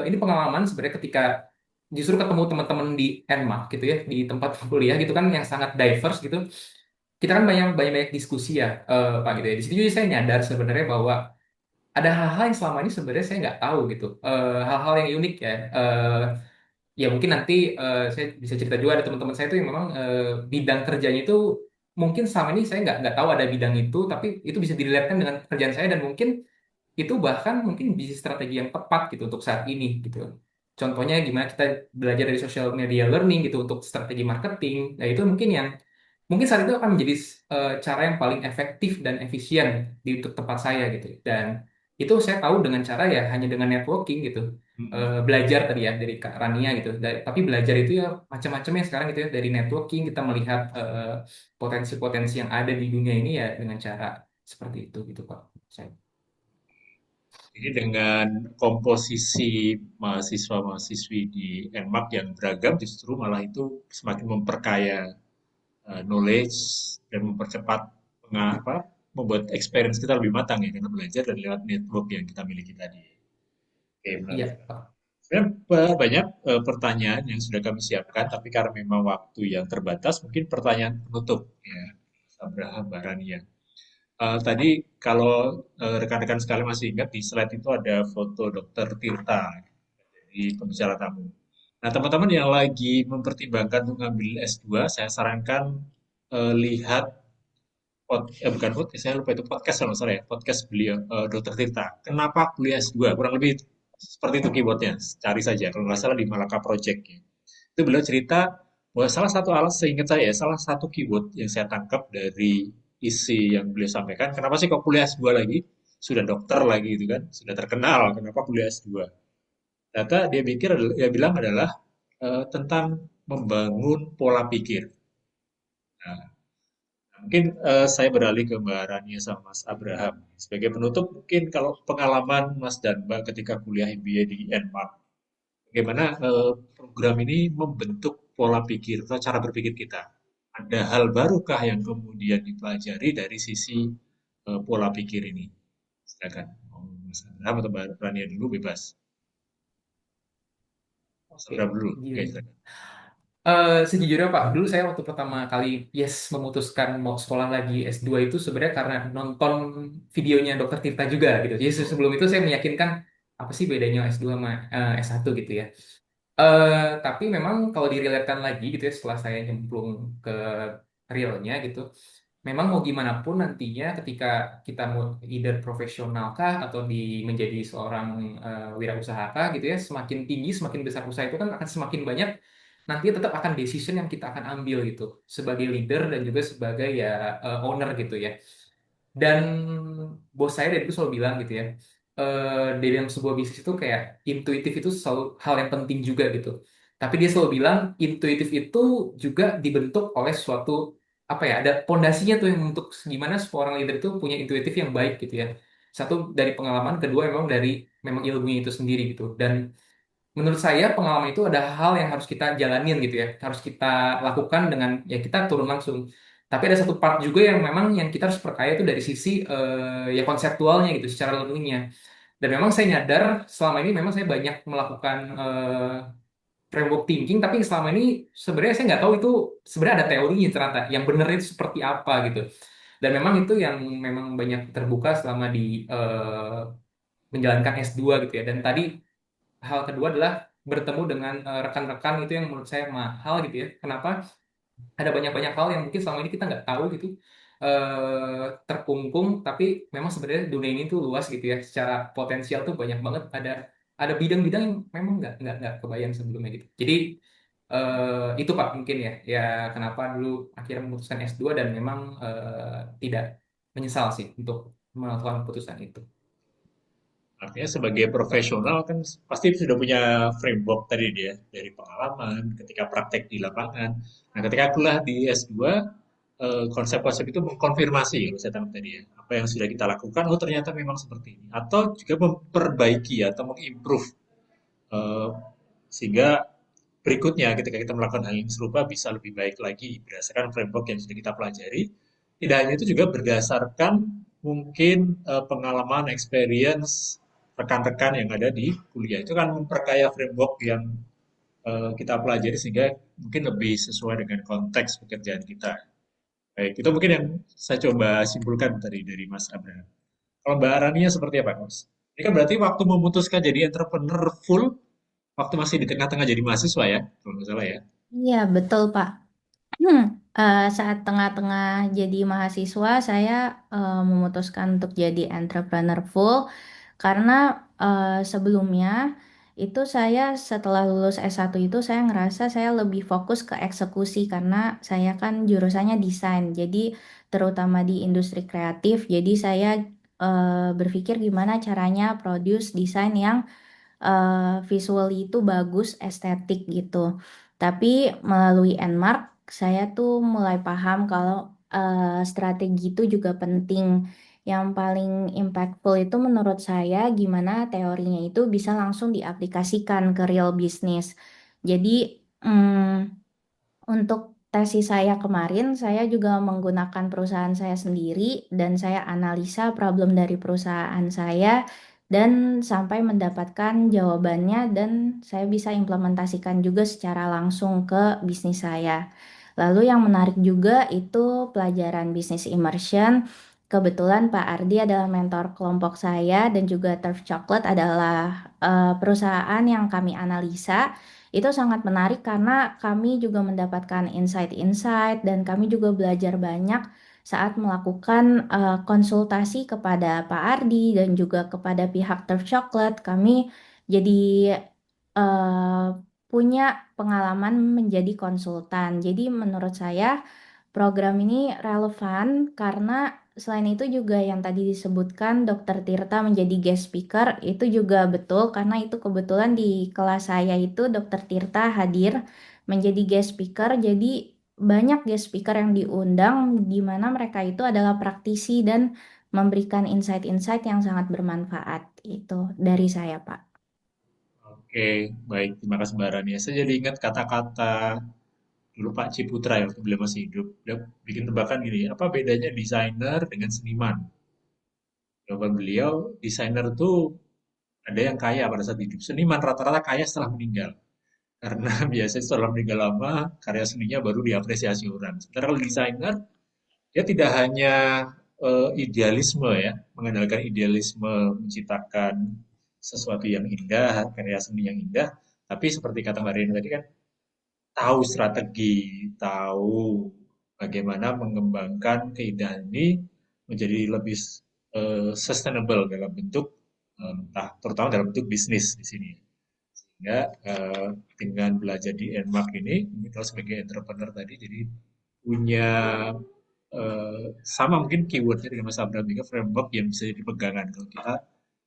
Ini pengalaman sebenarnya ketika justru ketemu teman-teman di NMAK gitu ya, di tempat kuliah gitu kan yang sangat diverse gitu, kita kan banyak banyak banyak diskusi ya Pak gitu ya. Di situ juga saya nyadar sebenarnya bahwa ada hal-hal yang selama ini sebenarnya saya nggak tahu gitu. Hal-hal yang unik ya. Ya mungkin nanti saya bisa cerita juga ada teman-teman saya itu yang memang bidang kerjanya itu mungkin selama ini saya nggak tahu ada bidang itu, tapi itu bisa dilihatkan dengan pekerjaan saya dan mungkin itu bahkan mungkin bisnis strategi yang tepat gitu untuk saat ini gitu. Contohnya gimana kita belajar dari social media learning gitu untuk strategi marketing. Nah itu mungkin saat itu akan menjadi cara yang paling efektif dan efisien di untuk tempat saya gitu. Dan itu saya tahu dengan cara ya hanya dengan networking gitu. Belajar tadi ya dari Kak Rania gitu. Tapi belajar itu ya macam-macamnya sekarang gitu ya dari networking kita melihat potensi-potensi yang ada di dunia ini ya dengan cara seperti itu gitu Pak. Saya. Jadi dengan komposisi mahasiswa-mahasiswi di NMAK yang beragam justru malah itu semakin memperkaya knowledge dan mempercepat membuat experience kita lebih matang ya karena belajar dari lewat network yang kita miliki tadi. Oke, Iya, menarik. Pak. Sebenarnya banyak pertanyaan yang sudah kami siapkan, tapi karena memang waktu yang terbatas, mungkin pertanyaan penutup ya, Mas Abraham, Mbak Rania. Tadi kalau rekan-rekan sekalian masih ingat di slide itu ada foto Dokter Tirta jadi pembicara tamu. Nah, teman-teman yang lagi mempertimbangkan untuk ngambil S2, saya sarankan lihat bukan podcast, saya lupa itu podcast kalau nggak salah ya, podcast beliau, Dokter Tirta. Kenapa kuliah S2? Kurang lebih seperti itu keywordnya, cari saja. Kalau nggak salah di Malaka Project. Ya. Itu beliau cerita bahwa salah satu seingat saya ya, salah satu keyword yang saya tangkap dari isi yang beliau sampaikan, kenapa sih kok kuliah S2 lagi? Sudah dokter lagi gitu kan, sudah terkenal, kenapa kuliah S2? Ternyata dia bilang adalah tentang membangun pola pikir. Nah, mungkin saya beralih ke Mbak Rania sama Mas Abraham. Sebagai penutup, mungkin kalau pengalaman Mas dan Mbak ketika kuliah MBA di NMARK, bagaimana program ini membentuk pola pikir atau cara berpikir kita? Ada hal barukah yang kemudian dipelajari dari sisi pola pikir ini? Silakan, Mas Abraham atau Mbak Rania dulu bebas. Mas Abraham dulu. Oke, Gila. silakan. Sejujurnya Pak, dulu saya waktu pertama kali memutuskan mau sekolah lagi S2 itu sebenarnya karena nonton videonya Dokter Tirta juga gitu. Jadi sebelum itu saya meyakinkan apa sih bedanya S2 sama S1 gitu ya. Tapi memang kalau direlatekan lagi gitu ya setelah saya nyemplung ke realnya gitu, memang mau gimana pun nantinya ketika kita mau either profesional kah atau menjadi seorang wirausaha kah gitu ya, semakin tinggi semakin besar usaha itu kan akan semakin banyak nanti tetap akan decision yang kita akan ambil gitu sebagai leader dan juga sebagai ya owner gitu ya. Dan bos saya dari itu selalu bilang gitu ya, di dalam sebuah bisnis itu kayak intuitif itu selalu hal yang penting juga gitu. Tapi dia selalu bilang intuitif itu juga dibentuk oleh suatu apa ya, ada pondasinya tuh yang untuk gimana seorang leader itu punya intuitif yang baik gitu ya. Satu dari pengalaman, kedua memang ilmunya itu sendiri gitu. Dan menurut saya pengalaman itu ada hal yang harus kita jalanin gitu ya, harus kita lakukan dengan ya kita turun langsung. Tapi ada satu part juga yang memang yang kita harus perkaya itu dari sisi ya konseptualnya gitu, secara learningnya. Dan memang saya nyadar selama ini memang saya banyak melakukan framework thinking, tapi selama ini sebenarnya saya nggak tahu itu sebenarnya ada teorinya ternyata, yang benar itu seperti apa gitu. Dan memang itu yang memang banyak terbuka selama di menjalankan S2 gitu ya. Dan tadi hal kedua adalah bertemu dengan rekan-rekan itu yang menurut saya mahal gitu ya. Kenapa? Ada banyak-banyak hal yang mungkin selama ini kita nggak tahu gitu, terkungkung, tapi memang sebenarnya dunia ini tuh luas gitu ya. Secara potensial tuh banyak banget. Ada bidang-bidang yang memang nggak kebayang sebelumnya gitu. Jadi itu Pak mungkin ya, ya kenapa dulu akhirnya memutuskan S2 dan memang tidak menyesal sih untuk melakukan keputusan itu. Artinya sebagai profesional kan pasti sudah punya framework tadi dia dari pengalaman ketika praktek di lapangan. Nah, ketika kuliah di S2, konsep-konsep itu mengkonfirmasi kalau saya tangkap tadi ya. Apa yang sudah kita lakukan, oh ternyata memang seperti ini. Atau juga memperbaiki atau mengimprove eh, sehingga berikutnya ketika kita melakukan hal yang serupa bisa lebih baik lagi berdasarkan framework yang sudah kita pelajari. Tidak hanya itu juga berdasarkan mungkin pengalaman, experience rekan-rekan yang ada di kuliah. Itu kan memperkaya framework yang kita pelajari sehingga mungkin lebih sesuai dengan konteks pekerjaan kita. Baik, itu mungkin yang saya coba simpulkan tadi dari Mas Abraham. Kalau Mbak Arania seperti apa, Mas? Ini kan berarti waktu memutuskan jadi entrepreneur full, waktu masih di tengah-tengah jadi mahasiswa ya, kalau nggak salah ya. Iya, betul, Pak. Saat tengah-tengah jadi mahasiswa, saya memutuskan untuk jadi entrepreneur full karena sebelumnya itu saya setelah lulus S1 itu saya ngerasa saya lebih fokus ke eksekusi karena saya kan jurusannya desain. Jadi terutama di industri kreatif, jadi saya berpikir gimana caranya produce desain yang visually itu bagus, estetik gitu. Tapi melalui Nmark, saya tuh mulai paham kalau strategi itu juga penting. Yang paling impactful itu menurut saya gimana teorinya itu bisa langsung diaplikasikan ke real business. Jadi untuk tesis saya kemarin, saya juga menggunakan perusahaan saya sendiri dan saya analisa problem dari perusahaan saya dan sampai mendapatkan jawabannya dan saya bisa implementasikan juga secara langsung ke bisnis saya. Lalu yang menarik juga itu pelajaran bisnis immersion. Kebetulan Pak Ardi adalah mentor kelompok saya dan juga Turf Chocolate adalah perusahaan yang kami analisa. Itu sangat menarik karena kami juga mendapatkan insight-insight dan kami juga belajar banyak saat melakukan konsultasi kepada Pak Ardi dan juga kepada pihak Turf Chocolate. Kami jadi eh, punya pengalaman menjadi konsultan. Jadi menurut saya program ini relevan karena selain itu juga yang tadi disebutkan Dokter Tirta menjadi guest speaker itu juga betul karena itu kebetulan di kelas saya itu Dokter Tirta hadir menjadi guest speaker. Jadi banyak guest speaker yang diundang di mana mereka itu adalah praktisi dan memberikan insight-insight yang sangat bermanfaat. Itu dari saya, Pak. Oke, baik. Terima kasih Mbak Arania. Saya jadi ingat kata-kata dulu Pak Ciputra ya, waktu beliau masih hidup. Dia bikin tebakan gini, apa bedanya desainer dengan seniman? Jawaban beliau, desainer tuh ada yang kaya pada saat hidup. Seniman rata-rata kaya setelah meninggal. Karena biasanya setelah meninggal lama, karya seninya baru diapresiasi orang. Sementara kalau desainer, dia tidak hanya idealisme ya, mengandalkan idealisme menciptakan sesuatu yang indah, karya seni yang indah, tapi seperti kata Mbak Rini tadi kan, tahu strategi, tahu bagaimana mengembangkan keindahan ini menjadi lebih sustainable dalam bentuk entah terutama dalam bentuk bisnis di sini. Sehingga dengan belajar di Enmark ini kalau sebagai entrepreneur tadi jadi punya sama mungkin keywordnya dengan Mas Abraham juga framework yang bisa jadi pegangan kalau kita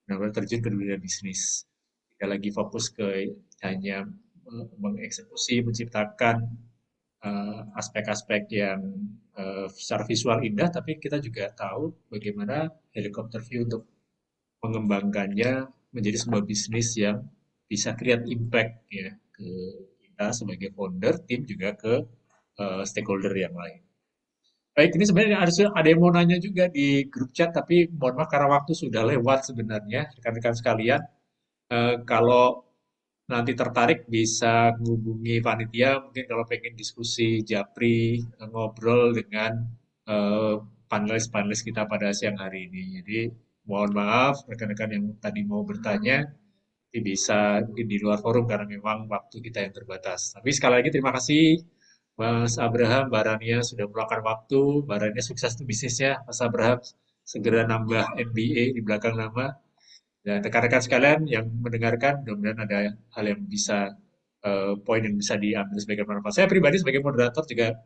benar-benar terjun ke dunia bisnis. Kita lagi fokus ke hanya mengeksekusi, menciptakan aspek-aspek yang secara visual indah, tapi kita juga tahu bagaimana helikopter view untuk mengembangkannya menjadi sebuah bisnis yang bisa create impact ya ke kita sebagai founder, tim juga ke stakeholder yang lain. Baik, ini sebenarnya ada yang mau nanya juga di grup chat, tapi mohon maaf karena waktu sudah lewat sebenarnya, rekan-rekan sekalian. Kalau nanti tertarik bisa menghubungi panitia, mungkin kalau pengen diskusi japri, ngobrol dengan panelis-panelis kita pada siang hari ini. Jadi mohon maaf rekan-rekan yang tadi mau bertanya, bisa mungkin di luar forum karena memang waktu kita yang terbatas. Tapi sekali lagi terima kasih Mas Abraham, Mbak Rania sudah meluangkan waktu. Mbak Rania sukses tuh bisnisnya. Mas Abraham segera nambah MBA di belakang nama. Dan rekan-rekan sekalian yang mendengarkan, mudah-mudahan ada hal yang bisa, poin yang bisa diambil sebagai manfaat. Saya pribadi sebagai moderator juga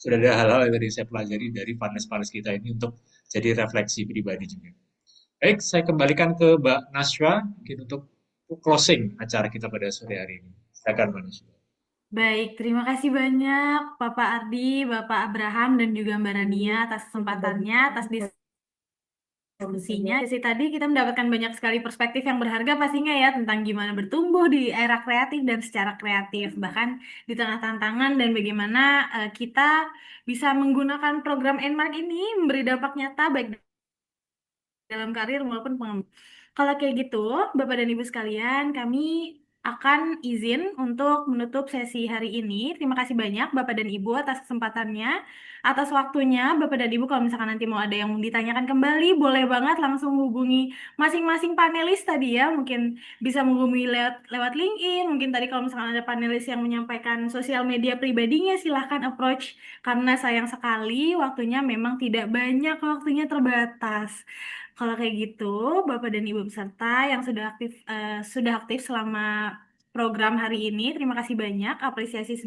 sudah ada hal-hal yang tadi saya pelajari dari panelis-panelis kita ini untuk jadi refleksi pribadi juga. Baik, saya kembalikan ke Mbak Naswa mungkin untuk closing acara kita pada sore hari ini. Silakan Mbak Naswa. Baik, terima kasih banyak Bapak Ardi, Bapak Abraham, dan juga Mbak Rania atas kesempatannya, atas diskusinya. Sesi tadi kita mendapatkan banyak sekali perspektif yang berharga pastinya ya tentang gimana bertumbuh di era kreatif dan secara kreatif, bahkan di tengah tantangan dan bagaimana kita bisa menggunakan program Enmark ini memberi dampak nyata baik dalam karir maupun pengembangan. Kalau kayak gitu, Bapak dan Ibu sekalian, kami akan izin untuk menutup sesi hari ini. Terima kasih banyak Bapak dan Ibu atas kesempatannya, atas waktunya. Bapak dan Ibu kalau misalkan nanti mau ada yang ditanyakan kembali, boleh banget langsung hubungi masing-masing panelis tadi ya. Mungkin bisa menghubungi lewat LinkedIn. Mungkin tadi kalau misalkan ada panelis yang menyampaikan sosial media pribadinya, silahkan approach. Karena sayang sekali waktunya memang tidak banyak, waktunya terbatas. Kalau kayak gitu, Bapak dan Ibu peserta yang sudah aktif selama program hari ini, terima kasih banyak. Apresiasi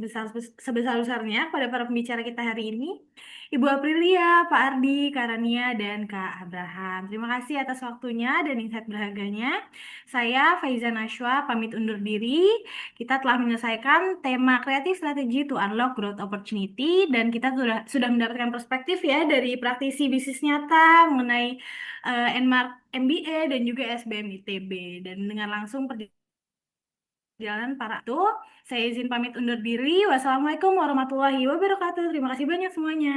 sebesar-besarnya pada para pembicara kita hari ini. Ibu Aprilia, Pak Ardi, Kak Rania, dan Kak Abraham. Terima kasih atas waktunya dan insight berharganya. Saya Faiza Nashwa pamit undur diri. Kita telah menyelesaikan tema Creative Strategy to Unlock Growth Opportunity dan kita sudah mendapatkan perspektif ya dari praktisi bisnis nyata mengenai Enmark MBA dan juga SBM ITB. Dan dengan langsung perjalanan para itu, saya izin pamit undur diri. Wassalamualaikum warahmatullahi wabarakatuh. Terima kasih banyak semuanya.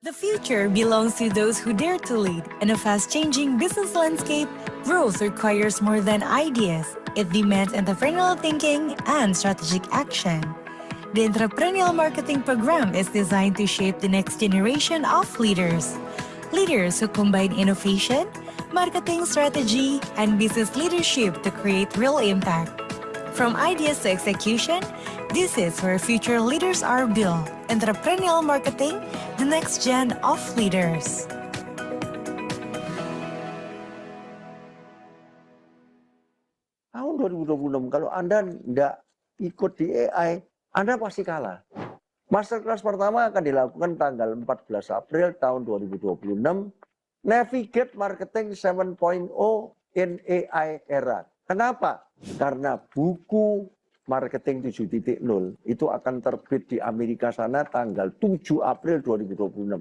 The future belongs to those who dare to lead. In a fast-changing business landscape, growth requires more than ideas. It demands entrepreneurial thinking and strategic action. The Entrepreneurial Marketing Program is designed to shape the next generation of leaders. Leaders who combine innovation, marketing strategy, and business leadership to create real impact. From ideas to execution, this is where future leaders are built. Entrepreneurial Marketing, the next gen of leaders. Tahun 2026, kalau Anda tidak ikut di AI, Anda pasti kalah. Masterclass pertama akan dilakukan tanggal 14 April tahun 2026. Navigate Marketing 7.0 in AI Era. Kenapa? Karena buku Marketing 7.0 itu akan terbit di Amerika sana tanggal 7 April 2026.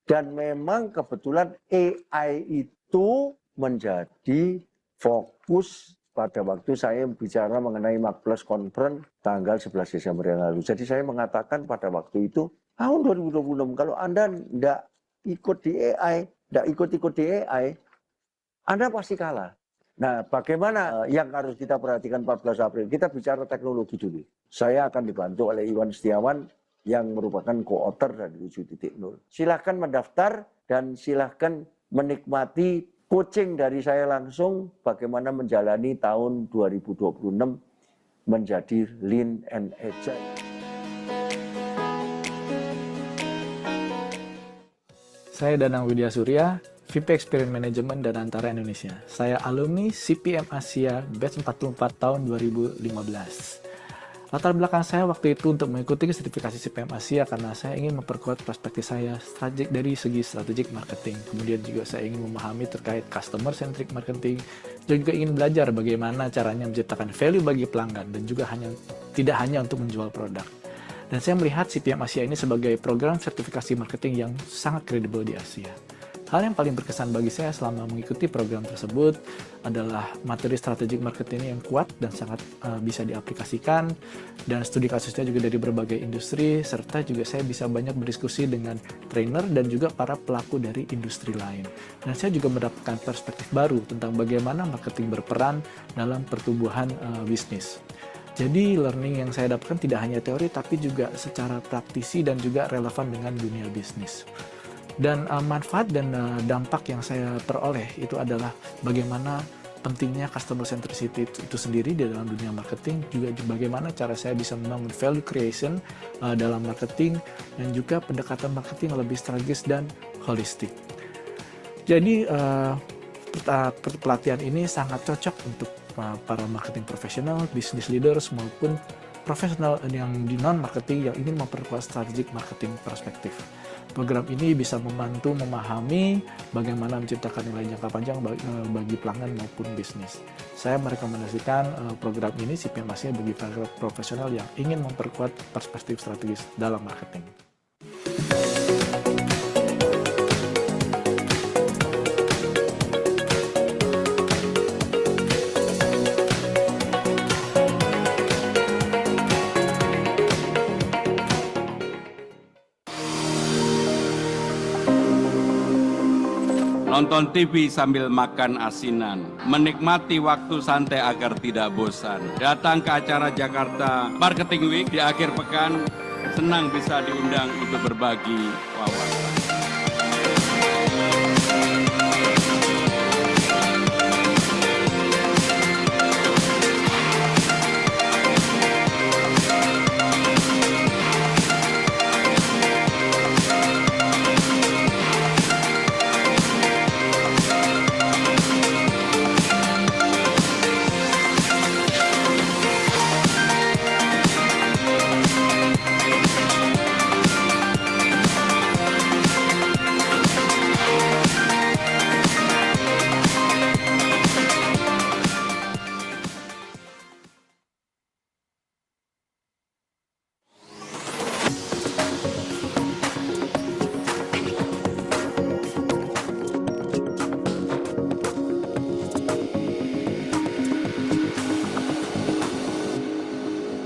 Dan memang kebetulan AI itu menjadi fokus pada waktu saya bicara mengenai Macplus Conference tanggal 11 Desember yang lalu. Jadi saya mengatakan pada waktu itu, tahun 2026, kalau Anda tidak ikut di AI, tidak ikut-ikut di AI, Anda pasti kalah. Nah, bagaimana yang harus kita perhatikan 14 April? Kita bicara teknologi dulu. Saya akan dibantu oleh Iwan Setiawan yang merupakan co-author dari 7.0. Silahkan mendaftar dan silahkan menikmati coaching dari saya langsung bagaimana menjalani tahun 2026 menjadi Lean and Agile. Saya Danang Widya Surya, VP Experience Management dan Antara Indonesia. Saya alumni CPM Asia batch 44 tahun 2015. Latar belakang saya waktu itu untuk mengikuti sertifikasi CPM Asia karena saya ingin memperkuat perspektif saya dari segi strategic marketing. Kemudian juga saya ingin memahami terkait customer centric marketing dan juga ingin belajar bagaimana caranya menciptakan value bagi pelanggan dan juga tidak hanya untuk menjual produk. Dan saya melihat CPM Asia ini sebagai program sertifikasi marketing yang sangat kredibel di Asia. Hal yang paling berkesan bagi saya selama mengikuti program tersebut adalah materi strategic marketing yang kuat dan sangat bisa diaplikasikan, dan studi kasusnya juga dari berbagai industri, serta juga saya bisa banyak berdiskusi dengan trainer dan juga para pelaku dari industri lain. Dan saya juga mendapatkan perspektif baru tentang bagaimana marketing berperan dalam pertumbuhan bisnis. Jadi learning yang saya dapatkan tidak hanya teori tapi juga secara praktisi dan juga relevan dengan dunia bisnis. Dan manfaat dan dampak yang saya peroleh itu adalah bagaimana pentingnya customer centricity itu sendiri di dalam dunia marketing, juga bagaimana cara saya bisa membangun value creation dalam marketing, dan juga pendekatan marketing yang lebih strategis dan holistik. Jadi pelatihan ini sangat cocok untuk para marketing profesional, business leaders, maupun profesional yang di non-marketing yang ingin memperkuat strategic marketing perspektif. Program ini bisa membantu memahami bagaimana menciptakan nilai jangka panjang bagi pelanggan maupun bisnis. Saya merekomendasikan program ini CPM Asia bagi para profesional yang ingin memperkuat perspektif strategis dalam marketing. Nonton TV sambil makan asinan, menikmati waktu santai agar tidak bosan. Datang ke acara Jakarta Marketing Week di akhir pekan, senang bisa diundang untuk berbagi wawasan.